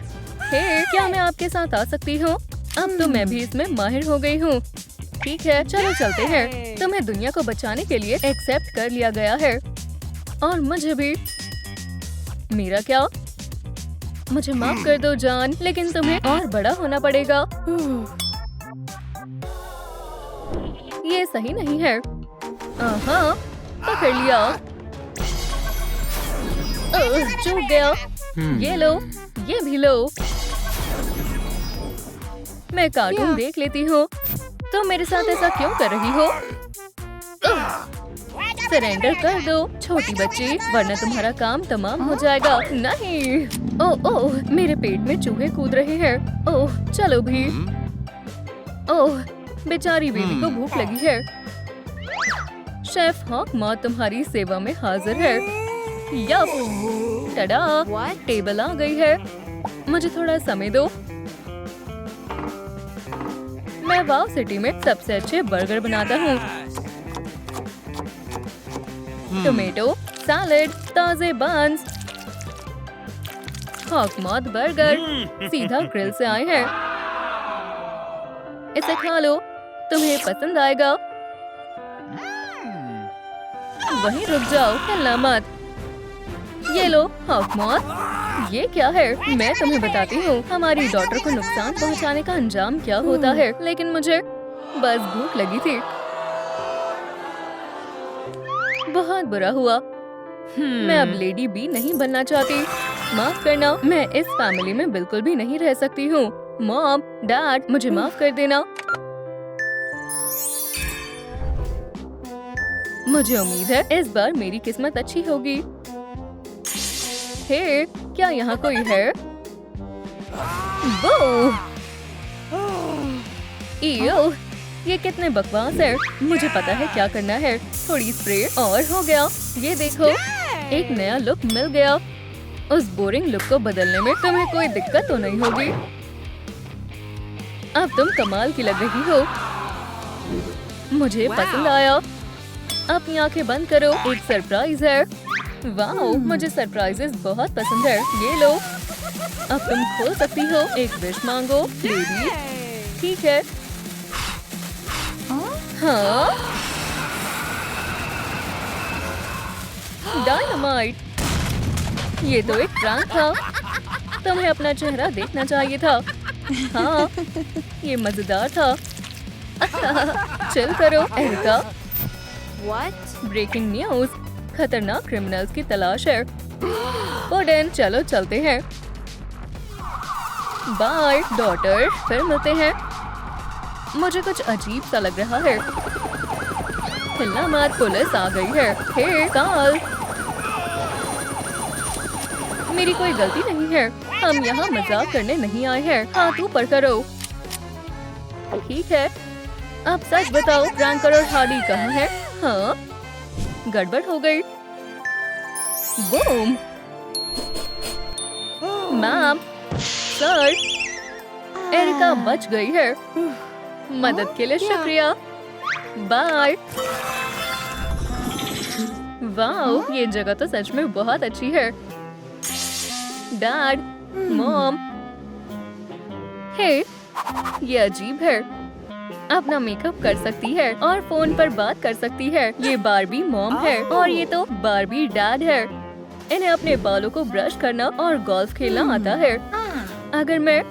हे, क्या मैं आपके साथ आ सकती हूँ? अब तो मैं भी इसमें माहिर हो गई हूँ। ठीक है, चलो चलते हैं। तुम्हें दुनिया को बचाने के लिए एक्सेप्ट कर लिया गया है, और मुझे भी। मेरा क्या? मुझे माफ कर दो जान, लेकिन तुम्हें और बड़ा होना पड़ेगा। ये सही नहीं है। हाँ, पकड़ लिया। चूक गया। ये लो, ये भी लो। मैं कार्टून देख लेती हूँ। तुम मेरे साथ ऐसा क्यों कर रही हो? सरेंडर कर दो छोटी बच्ची, वरना तुम्हारा काम तमाम हो जाएगा। नहीं। ओह ओह, मेरे पेट में चूहे कूद रहे हैं। ओह चलो भी। ओह, बेचारी बेबी को भूख लगी है। शेफ हॉक मॉथ तुम्हारी सेवा में हाजिर है। यप, टडा, टेबल आ गई है। मुझे थोड़ा समय दो। मैं वाव सिटी में सबसे अच्छे बर्गर बनाता हूँ। टोमेटो, सैलेड, ताजे बन्स। हॉक मॉथ बर्गर सीधा ग्रिल से आए हैं। इसे खा लो, तुम्हें पसंद आएगा। वहीं रुक जाओ, हिलना मत। ये लो हॉक मॉथ। ये क्या है? मैं तुम्हें बताती हूँ हमारी डॉटर को नुकसान पहुँचाने का अंजाम क्या होता है, लेकिन मुझे बस भूख लगी थी। बहुत बुरा हुआ। मैं अब लेडी बी नहीं बनना चाहती। माफ करना, मैं इस फैमिली में बिल्कुल भी नहीं रह सकती हूँ। मॉम, डैड, मुझे माफ कर देना। मुझे उम्मीद है इस बार मेरी किस्मत अच्छी होगी। हे, क्या यहाँ कोई है? वो! इयो, ये कितने बकवास है। मुझे पता है क्या करना है। थोड़ी स्प्रे और हो गया। ये देखो, एक नया लुक मिल गया। उस बोरिंग लुक को बदलने में तुम्हें कोई दिक्कत तो नहीं होगी। अब तुम कमाल की लग रही हो। मुझे पसंद आया। अपनी आंखें बंद करो, एक सरप्राइज है। वाओ, मुझे सरप्राइजेस बहुत पसंद है। ये लो, अब तुम खोल सकती हो। एक विश मांगो, बेबी। ठीक है। हाँ? डायनामाइट। ये तो एक प्रैंक था। तुम्हें अपना चेहरा देखना चाहिए था। हाँ, ये मजेदार था। चिल करो एरिका। ब्रेकिंग न्यूज, खतरनाक क्रिमिनल्स की तलाश है। पुडिन, चलो चलते हैं। बाय डॉटर, फिर मिलते हैं। मुझे कुछ अजीब सा लग रहा है। हिलना मत, पुलिस आ गई है। हे काल, मेरी कोई गलती नहीं है। हम यहाँ मजाक करने नहीं आए हैं। हाथ ऊपर करो। ठीक है, अब सच बताओ, फ्रैंकर और हार्डी कहाँ है? हाँ, गड़बड़ हो गई। बूम! मैम, सर, एरिका बच गई है। मदद के लिए शुक्रिया। बाय। वाओ, ये जगह तो सच में बहुत अच्छी है। डैड, मॉम, हे, ये अजीब है। अपना मेकअप कर सकती है और फोन पर बात कर सकती है। ये बारबी मॉम है और ये तो बारबी डैड है। इन्हें अपने बालों को ब्रश करना और गोल्फ खेलना आता है। अगर मैं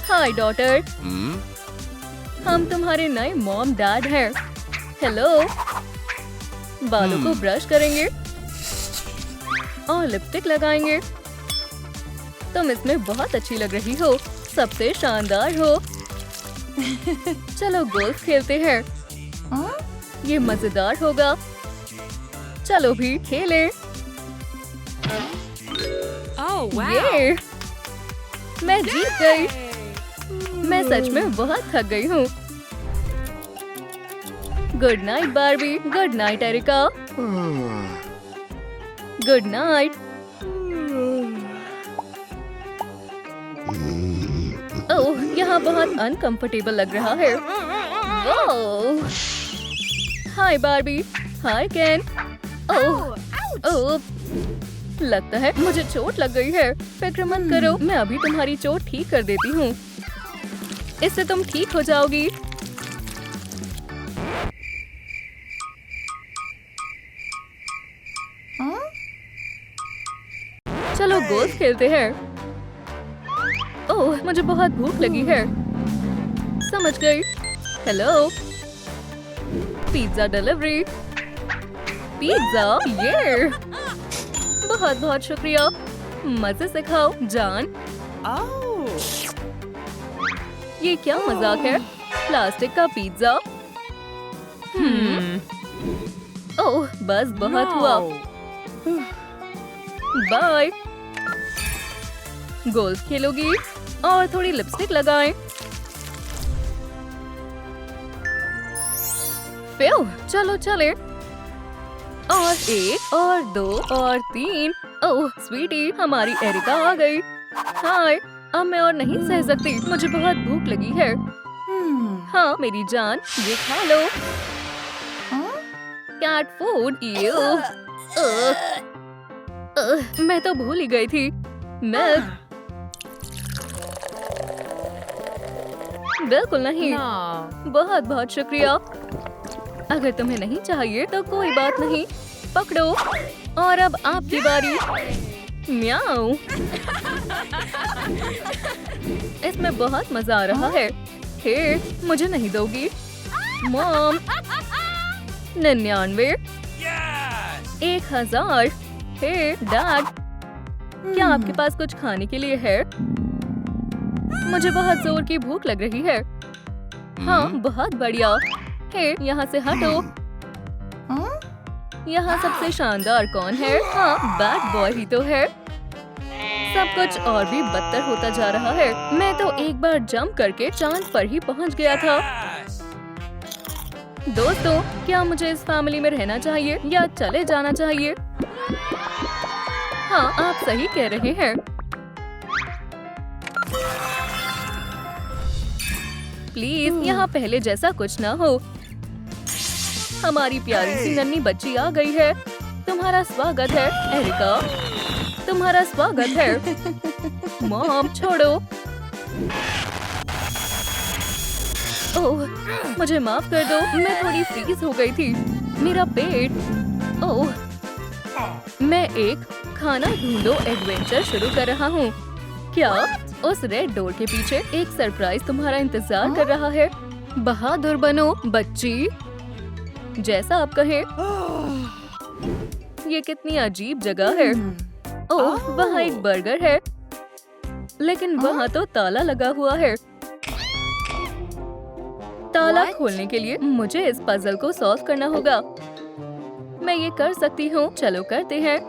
हाय डॉटर, हम तुम्हारे नए मॉम डैड हैं। हेलो। बालों को ब्रश करेंगे और लिपस्टिक लगाएंगे। तुम इसमें बहुत अच्छी लग रही हो। सबसे शानदार हो। चलो गोल्फ खेलते हैं। ये मजेदार होगा। चलो भी खेलें। ये, मैं जीत गई। मैं सच में बहुत थक गई हूँ। Good night Barbie. Good night Erica. Good night. Oh, यहाँ बहुत अनकंफर्टेबल लग रहा है। ओह, हाय बारबी। हाय केन। ओह, ओह, लगता है मुझे चोट लग गई है। फिक्र मत करो, मैं अभी तुम्हारी चोट ठीक कर देती हूँ। इससे तुम ठीक हो जाओगी। चलो गोल्फ खेलते हैं। ओह, मुझे बहुत भूख लगी है। समझ गई। Hello, pizza delivery. पिज्जा, ये बहुत बहुत शुक्रिया। मजे से खाओ जान। ये क्या मजाक है? प्लास्टिक का पिज्जा। ओह, बस बहुत हुआ। बाय। गोल्फ खेलोगी? और थोड़ी लिपस्टिक लगाएं। फिर चलो चले। और 1 और 2 और 3। ओह स्वीटी, हमारी एरिका आ गई। हाय, अब मैं और नहीं सह सकती, मुझे बहुत भूख लगी है। हाँ मेरी जान, ये खा लो। Cat food. मैं तो भूल ही गई थी। मिल्क। बिल्कुल नहीं। बहुत बहुत शुक्रिया। अगर तुम्हें नहीं चाहिए तो कोई बात नहीं, पकड़ो। और अब आपकी बारी। म्याऊ। इसमें बहुत मजा आ रहा है। हे, मुझे नहीं दोगी? मॉम। 99। 1000। हे डैड, क्या आपके पास कुछ खाने के लिए है? मुझे बहुत जोर की भूख लग रही है। हाँ बहुत बढ़िया। हे, यहाँ से हटो। यहाँ सबसे शानदार कौन है? हाँ, बैड बॉय ही तो है। सब कुछ और भी बदतर होता जा रहा है। मैं तो एक बार जंप करके चांद पर ही पहुँच गया था। दोस्तों, क्या मुझे इस फैमिली में रहना चाहिए या चले जाना चाहिए? हाँ, आप सही कह रहे हैं। प्लीज यहाँ पहले जैसा कुछ ना हो। हमारी प्यारी सी नन्ही बच्ची आ गई है। तुम्हारा स्वागत है एरिका। तुम्हारा स्वागत है। मॉम छोड़ो। ओह, मुझे माफ कर दो, मैं थोड़ी फ्रीज हो गई थी। मेरा पेट। ओह, मैं एक खाना ढूंढो एडवेंचर शुरू कर रहा हूँ। क्या उस रेड डोर के पीछे एक सरप्राइज तुम्हारा इंतजार कर रहा है? बहादुर बनो बच्ची, जैसा आप कहें। ये कितनी अजीब जगह है। ओह, वहाँ एक बर्गर है, लेकिन वहाँ तो ताला लगा हुआ है। ताला खोलने के लिए मुझे इस पजल को सॉल्व करना होगा। मैं ये कर सकती हूँ। चलो करते हैं।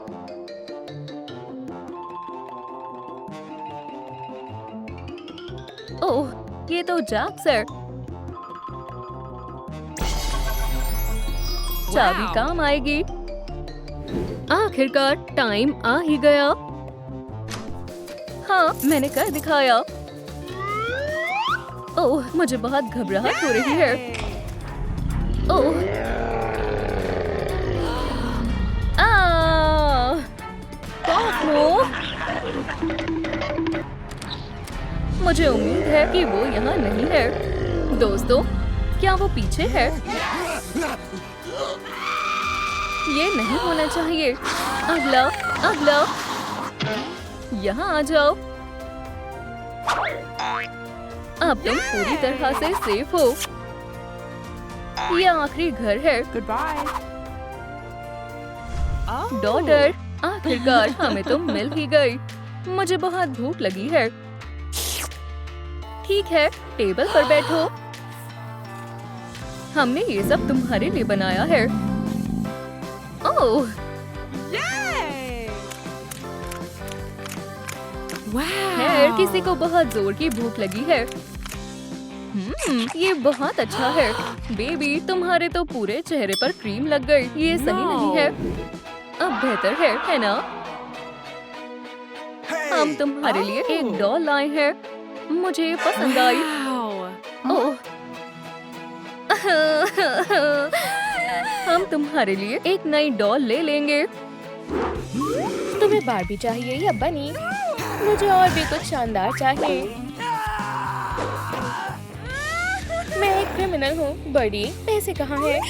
ओह, ये तो जैक्स है। चाबी काम आएगी। आखिरकार टाइम आ ही गया। हाँ, मैंने कर दिखाया। ओह, मुझे बहुत घबराहट हो रही है। ओह, मुझे उम्मीद है कि वो यहाँ नहीं है। दोस्तों, क्या वो पीछे है? ये नहीं होना चाहिए। अगला, अगला। यहाँ आ जाओ। अब तुम पूरी तरह से सेफ हो। ये आखिरी घर है। डॉटर, आखिरकार हमें तो मिल ही गई। मुझे बहुत भूख लगी है। ठीक है, टेबल पर बैठो। हमने ये सब तुम्हारे लिए बनाया है। ओह, खैर, किसी को बहुत जोर की भूख लगी है। ये बहुत अच्छा है। बेबी, तुम्हारे तो पूरे चेहरे पर क्रीम लग गई। ये सही नहीं है। अब बेहतर है ना? हम तुम्हारे लिए एक डॉल लाए हैं। मुझे पसंद आई। ओह, हम तुम्हारे लिए एक नई डॉल ले लेंगे। तुम्हें बारबी चाहिए या बनी? मुझे और भी कुछ शानदार चाहिए। मैं एक क्रिमिनल हूँ बड़ी। पैसे कहाँ हैं?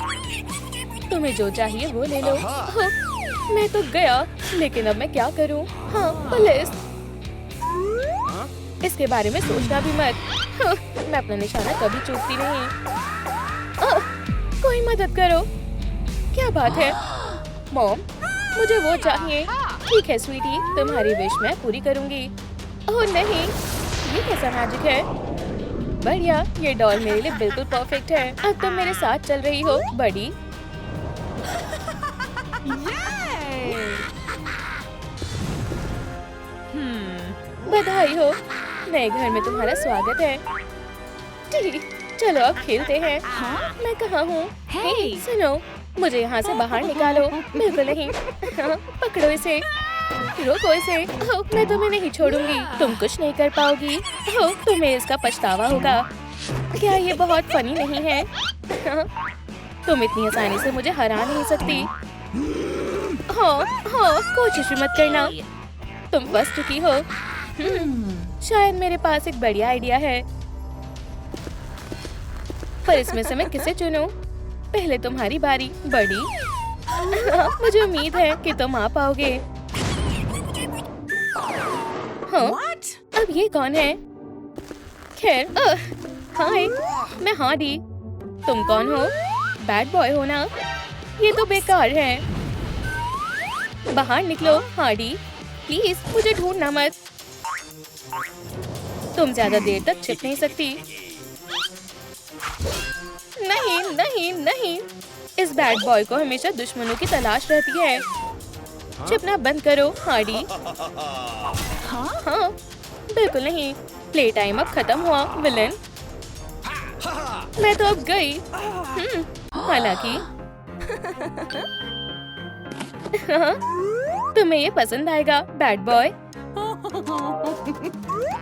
तुम्हें जो चाहिए वो ले लो। हाँ, मैं तो गया, लेकिन अब मैं क्या करूँ? हाँ, पुलिस। इसके बारे में सोचना भी मत। हाँ, मैं अपना निशाना कभी चूकती नहीं। कोई मदद करो। क्या बात है? मॉम, मुझे वो चाहिए। ठीक है स्वीटी, तुम्हारी विश मैं पूरी करूंगी। ओह नहीं, ये कैसा मैजिक है? बढ़िया, ये डॉल मेरे लिए बिल्कुल परफेक्ट है। अब तुम मेरे साथ चल रही हो बड़ी। बधाई हो, नए घर में तुम्हारा स्वागत है। ठीक, चलो अब खेलते हैं। मैं कहाँ हूँ? हे, सुनो, मुझे यहाँ से बाहर निकालो। बिल्कुल नहीं। पकड़ो इसे, रोको इसे। मैं तुम्हें नहीं छोड़ूंगी, तुम कुछ नहीं कर पाओगी। तुम्हें इसका पछतावा होगा। क्या ये बहुत फनी नहीं है? तुम इतनी आसानी से मुझे हरा नहीं सकती। कोशिश भी मत करना, तुम फंस चुकी हो। शायद मेरे पास एक बढ़िया आइडिया है, पर इसमें से मैं किसे चुनूं? पहले तुम्हारी बारी बड़ी। मुझे उम्मीद है कि तुम आ पाओगे। अब ये कौन है? खैर, हाय, मैं हार्डी। तुम कौन हो? बैड बॉय हो ना? ये तो बेकार है। बाहर निकलो हार्डी, प्लीज मुझे ढूंढना मत। तुम ज्यादा देर तक छिप नहीं सकती। नहीं नहीं नहीं, इस बैड बॉय को हमेशा दुश्मनों की तलाश रहती है। छिपना बंद करो हार्डी। हाँ, बिल्कुल नहीं। प्ले टाइम अब खत्म हुआ विलन। मैं तो अब गई। हालांकि तुम्हें ये पसंद आएगा बैड बॉय।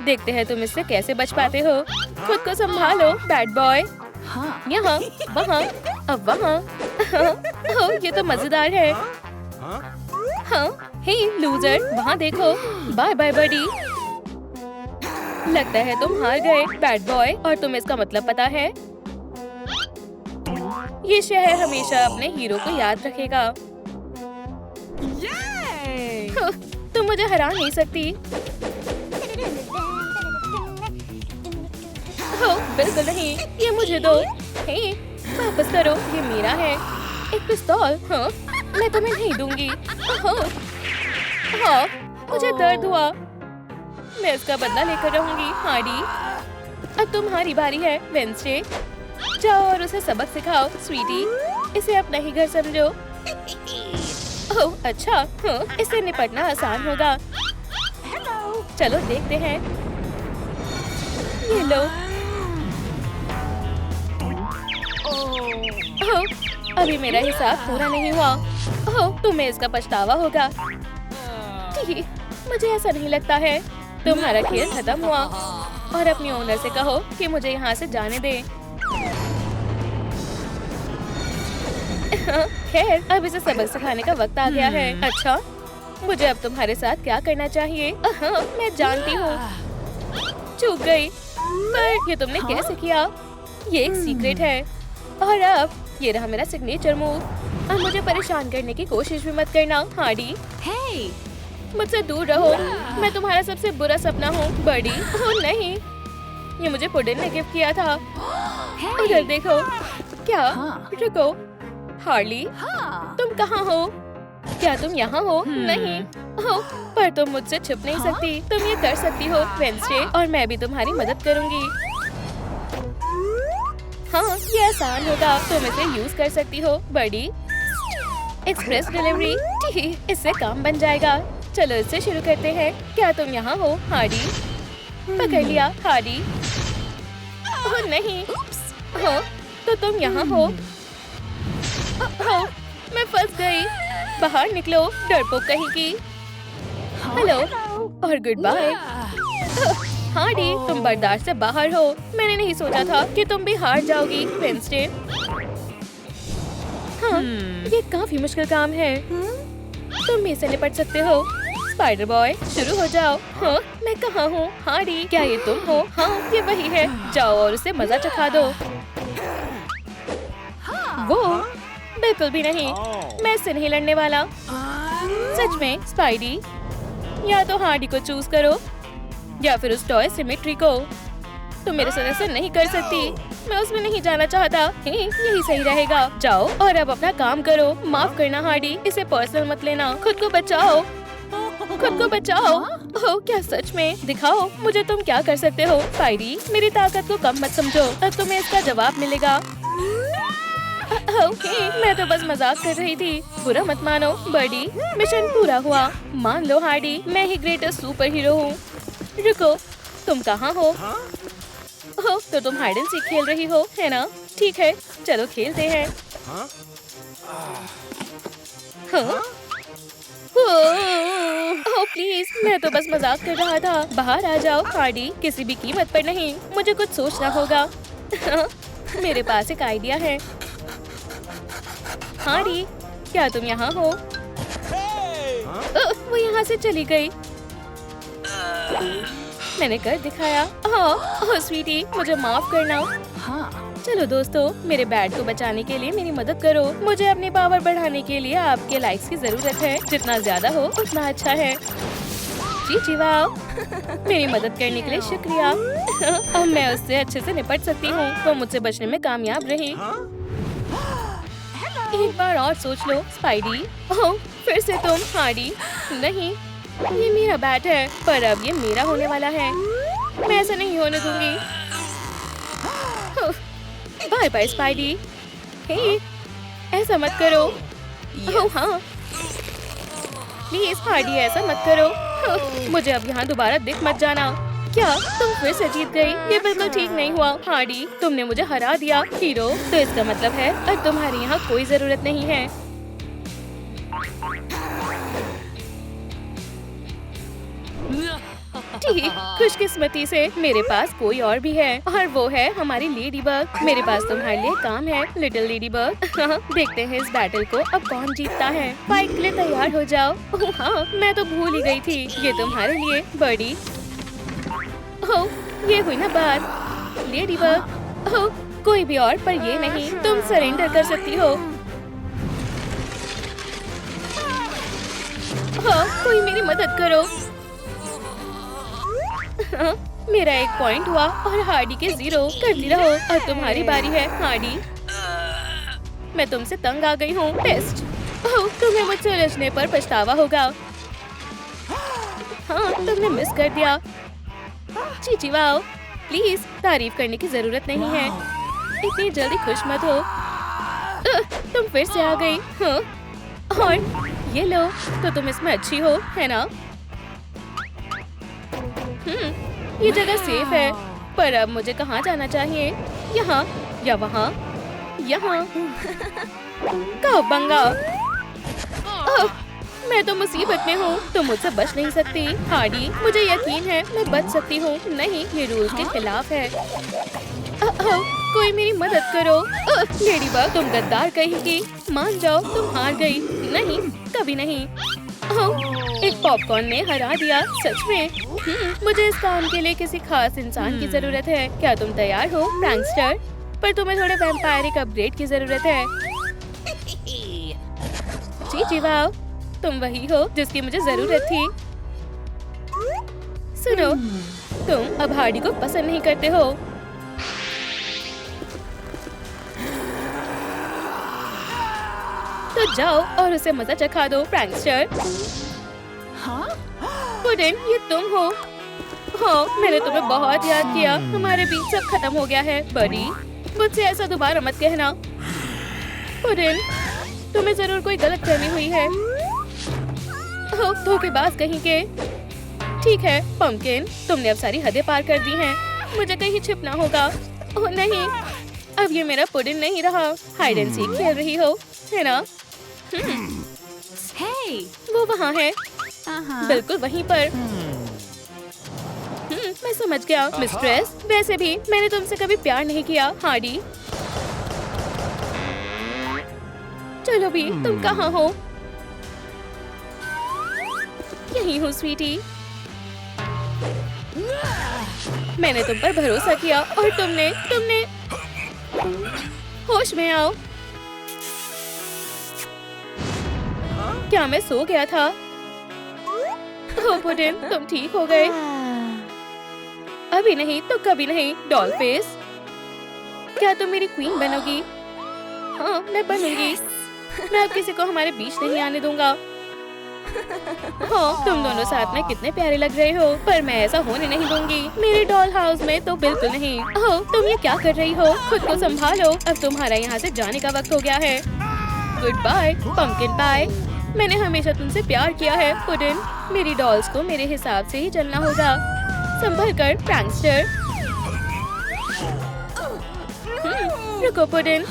देखते हैं तुम इससे कैसे बच पाते हो। खुद को संभालो बैड बॉय। यहाँ, वहाँ, अब वहाँ। ये तो मजेदार है। हाँ, हे लूजर, वहाँ देखो। Bye bye buddy. लगता है तुम हार गए बैड बॉय, और तुम्हें इसका मतलब पता है। ये शहर हमेशा अपने हीरो को याद रखेगा। तुम मुझे हरा नहीं सकती। बिल्कुल नहीं, ये मुझे दो। हे, वापस करो, ये मेरा है। एक पिस्तौल। मैं तुम्हें नहीं दूंगी। मुझे दर्द हुआ। मैं इसका बदला लेकर रहूंगी हार्डी। अब तुम्हारी बारी है वेंसडे। जाओ और उसे सबक सिखाओ स्वीटी। इसे अपना ही घर समझो। ओह अच्छा, इससे निपटना आसान होगा। चलो देखते हैं। ये लो। अभी मेरा हिसाब पूरा नहीं हुआ। तुम्हें इसका पछतावा होगा। ठीक, मुझे ऐसा नहीं लगता है। तुम्हारा खेल खत्म हुआ, और अपनी ओनर से कहो कि मुझे यहाँ से जाने दे। खैर, अब इसे सबक सिखाने का वक्त आ गया है। अच्छा, मुझे अब तुम्हारे साथ क्या करना चाहिए? मैं जानती हूँ। चूक गई, पर ये तुमने कैसे किया? ये एक सीक्रेट है। और अब ये रहा मेरा सिग्नेचर मूव। अब मुझे परेशान करने की कोशिश भी मत करना हार्डी। मुझसे दूर रहो, मैं तुम्हारा सबसे बुरा सपना हूँ बड़ी। नहीं, ये मुझे पुडिन ने गिफ्ट किया था। उधर देखो। क्या? रुको हार्ली, तुम कहाँ हो? क्या तुम यहाँ हो? नहीं। पर तुम मुझसे छुप नहीं सकती। तुम ये कर सकती हो वेंसडे, और मैं भी तुम्हारी मदद करूँगी। हाँ, ये आसान होगा। तुम इसे यूज कर सकती हो बड़ी। एक्सप्रेस डिलीवरी, ठीक, इससे काम बन जाएगा। चलो इससे शुरू करते हैं। क्या तुम यहाँ हो हार्डी? पकड़ लिया हार्डी। ओह नहीं। तो तुम यहाँ हो। मैं फंस गई। बाहर निकलो डरपोक कहीं की। हेलो और गुड बाय। हार्डी, तुम बर्दाश्त से बाहर हो। मैंने नहीं सोचा था कि तुम भी हार जाओगी वेंसडे। हाँ, ये काफी मुश्किल काम है। तुम भी इससे निपट सकते हो। स्पाइडर बॉय, शुरू हो जाओ। हाँ, मैं कहाँ हूँ हार्डी? क्या ये तुम हो? हाँ, ये वही है। जाओ और उसे मजा चखा दो। वो बिल्कुल भी नहीं, मैं इससे नहीं लड़ने वाला। सच में स्पाइडी, या तो हार्डी को चूज करो या फिर उस टॉय सिमेट्री को। तुम मेरे साथ ऐसा नहीं कर सकती। मैं उसमें नहीं जाना चाहता। यही सही रहेगा। जाओ और अब अपना काम करो। माफ करना हार्डी, इसे पर्सनल मत लेना। खुद को बचाओ। खुद को बचाओ। ओह क्या सच में? दिखाओ मुझे तुम क्या कर सकते हो। स्पाइडी मेरी ताकत को कम मत समझो, अब तुम्हें इसका जवाब मिलेगा। ओके मैं तो बस मजाक कर रही थी, बुरा मत मानो। बर्डी मिशन पूरा हुआ। मान लो हार्डी मैं ही ग्रेटेस्ट सुपर हीरो हूँ। रुको तुम कहाँ हो? ओह तो तुम हाइड एंड सीक खेल रही हो है ना? ठीक है चलो खेलते हैं। हाँ? ओह प्लीज मैं तो बस मजाक कर रहा था। बाहर आ जाओ हार्डी, किसी भी कीमत पर नहीं, मुझे कुछ सोचना होगा। मेरे पास एक आइडिया है। हार्डी क्या तुम यहाँ हो? वो यहाँ से चली गई। मैंने कर दिखाया। ओह स्वीटी मुझे माफ करना। हाँ चलो दोस्तों मेरे बैट को बचाने के लिए मेरी मदद करो। मुझे अपनी पावर बढ़ाने के लिए आपके लाइक्स की जरूरत है, जितना ज्यादा हो उतना अच्छा है। जी वाह मेरी मदद करने के लिए शुक्रिया। अब मैं उससे अच्छे से निपट सकती हूँ। वो मुझसे बचने में कामयाब रही। एक बार और सोच लो स्पाइडी। ओह फिर से तुम? हार्डी नहीं ये मेरा बैट है, पर अब ये मेरा होने वाला है। मैं ऐसा नहीं होने दूंगी। Bye bye spidey. हे ऐसा मत करो। ओह हाँ प्लीज हार्डी ऐसा मत करो। मुझे अब यहाँ दोबारा दिख मत जाना। क्या तुम फिर से जीत गई? ये बिल्कुल ठीक नहीं हुआ हार्डी, तुमने मुझे हरा दिया। हीरो तो इसका मतलब है अब तुम्हारी यहाँ कोई जरूरत नहीं है। ठीक खुशकिस्मती से मेरे पास कोई और भी है, और वो है हमारी लेडी बग। मेरे पास तुम्हारे लिए काम है लिटिल लेडी बग। देखते हैं इस बैटल को अब कौन जीतता है। फाइट के लिए तैयार हो जाओ। ओह हाँ मैं तो भूल ही गई थी, ये तुम्हारे लिए बर्डी। ओह ये हुई ना बात। लेडी बग ओह कोई भी और पर ये नहीं, तुम सरेंडर कर सकती हो। हाँ कोई मेरी मदद करो। मेरा 1 पॉइंट हुआ और हार्डी के 0। करती रहो। अब तुम्हारी बारी है हार्डी। मैं तुमसे तंग आ गई हूँ। टेस्ट ओह तुम्हें मुझसे उलझने पर पछतावा होगा। हाँ तुमने मिस कर दिया। चीची वाओ प्लीज तारीफ करने की जरूरत नहीं है, इतनी जल्दी खुश मत हो। तुम फिर से आ गई। हाँ और ये लो तो तुम इसमें अच्छी हो है ना? ये जगह सेफ है, पर अब मुझे कहाँ जाना चाहिए? यहाँ या वहाँ? यहाँ बंगा। मैं तो मुसीबत में हूँ, तुम मुझसे बच नहीं सकती। हार्डी मुझे यकीन है मैं बच सकती हूँ। नहीं ये रूल्स के खिलाफ है। कोई मेरी मदद करो। लेडी बग तुम गद्दार कहेगी। मान जाओ तुम हार गई। नहीं कभी नहीं। एक पॉपकॉर्न ने हरा दिया सच में। मुझे इस काम के लिए किसी खास इंसान की जरूरत है। क्या तुम तैयार हो प्रैंकस्टर? पर तुम्हें थोड़े वैम्पायरिक अपग्रेड की जरूरत है। जी वाह तुम वही हो जिसकी मुझे जरूरत थी। सुनो तुम अब हार्डी को पसंद नहीं करते हो। तो जाओ और उसे मजा चखा दो प्रैंकस्टर। हाँ पुडिन ये तुम हो? हाँ मैंने तुम्हें बहुत याद किया। हमारे बीच सब खत्म हो गया है बड़ी, मुझसे ऐसा दोबारा मत कहना। पुडिन तुम्हें जरूर कोई गलतफहमी हुई है। धोखेबाज कहीं के। ठीक है पंपकिन तुमने अब सारी हदें पार कर दी हैं। मुझे कहीं छिपना होगा। ओह नहीं अब ये मेरा पुडिन नहीं रहा। हाइड एंड सीक खेल रही हो है ना? वो वहाँ है बिल्कुल वहीं पर। मैं समझ गया मिस्ट्रेस। वैसे भी मैंने तुमसे कभी प्यार नहीं किया हार्डी। चलो भी तुम कहाँ हो? यहीं हूँ स्वीटी। मैंने तुम पर भरोसा किया और तुमने होश में आओ। क्या मैं सो गया था? ओह पुडिन तुम ठीक हो गए? अभी नहीं तो कभी नहीं डॉलफेस। क्या तुम मेरी क्वीन बनोगी? हाँ मैं बनूंगी। मैं अब किसी को हमारे बीच नहीं आने दूंगा। हाँ, तुम दोनों साथ में कितने प्यारे लग रहे हो, पर मैं ऐसा होने नहीं दूंगी। मेरे डॉल हाउस में तो बिल्कुल नहीं। ओह, तुम ये क्या कर रही हो? खुद को संभालो, अब तुम्हारा यहाँ से जाने का वक्त हो गया है। गुड बाय पंपकिन पाई। मैंने हमेशा तुमसे प्यार किया है पुडिन। मेरी डॉल्स को मेरे हिसाब से ही चलना होगा। संभल कर प्रैंकस्टर। रुको पुडिन,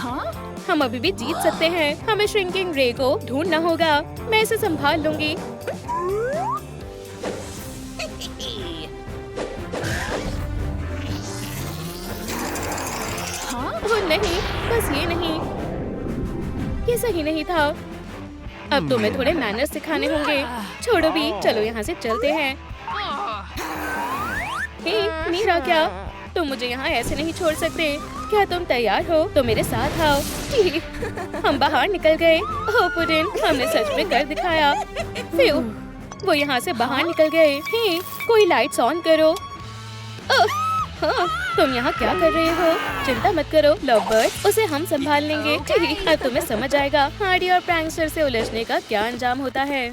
हम अभी भी जीत सकते हैं। हमें श्रिंकिंग रे को ढूंढना होगा। मैं इसे संभाल लूंगी। ओह नहीं, बस ये नहीं, ये सही नहीं था। अब तुम्हें थोड़े मैनर्स सिखाने होंगे। छोड़ो भी, चलो यहाँ से चलते हैं। हे मीरा, क्या तुम मुझे यहाँ ऐसे नहीं छोड़ सकते? क्या तुम तैयार हो तो मेरे साथ आओ। हम बाहर निकल गए। ओह पुडिन, हमने सच में कर दिखाया। फ्यू, वो यहाँ से बाहर निकल गए। हे, कोई लाइट्स ऑन करो। हाँ, तुम यहाँ क्या कर रहे हो? चिंता मत करो लवबर्ड, उसे हम संभाल लेंगे। अब तुम्हें समझ आएगा हार्डी और प्रैंकस्टर से उलझने का क्या अंजाम होता है।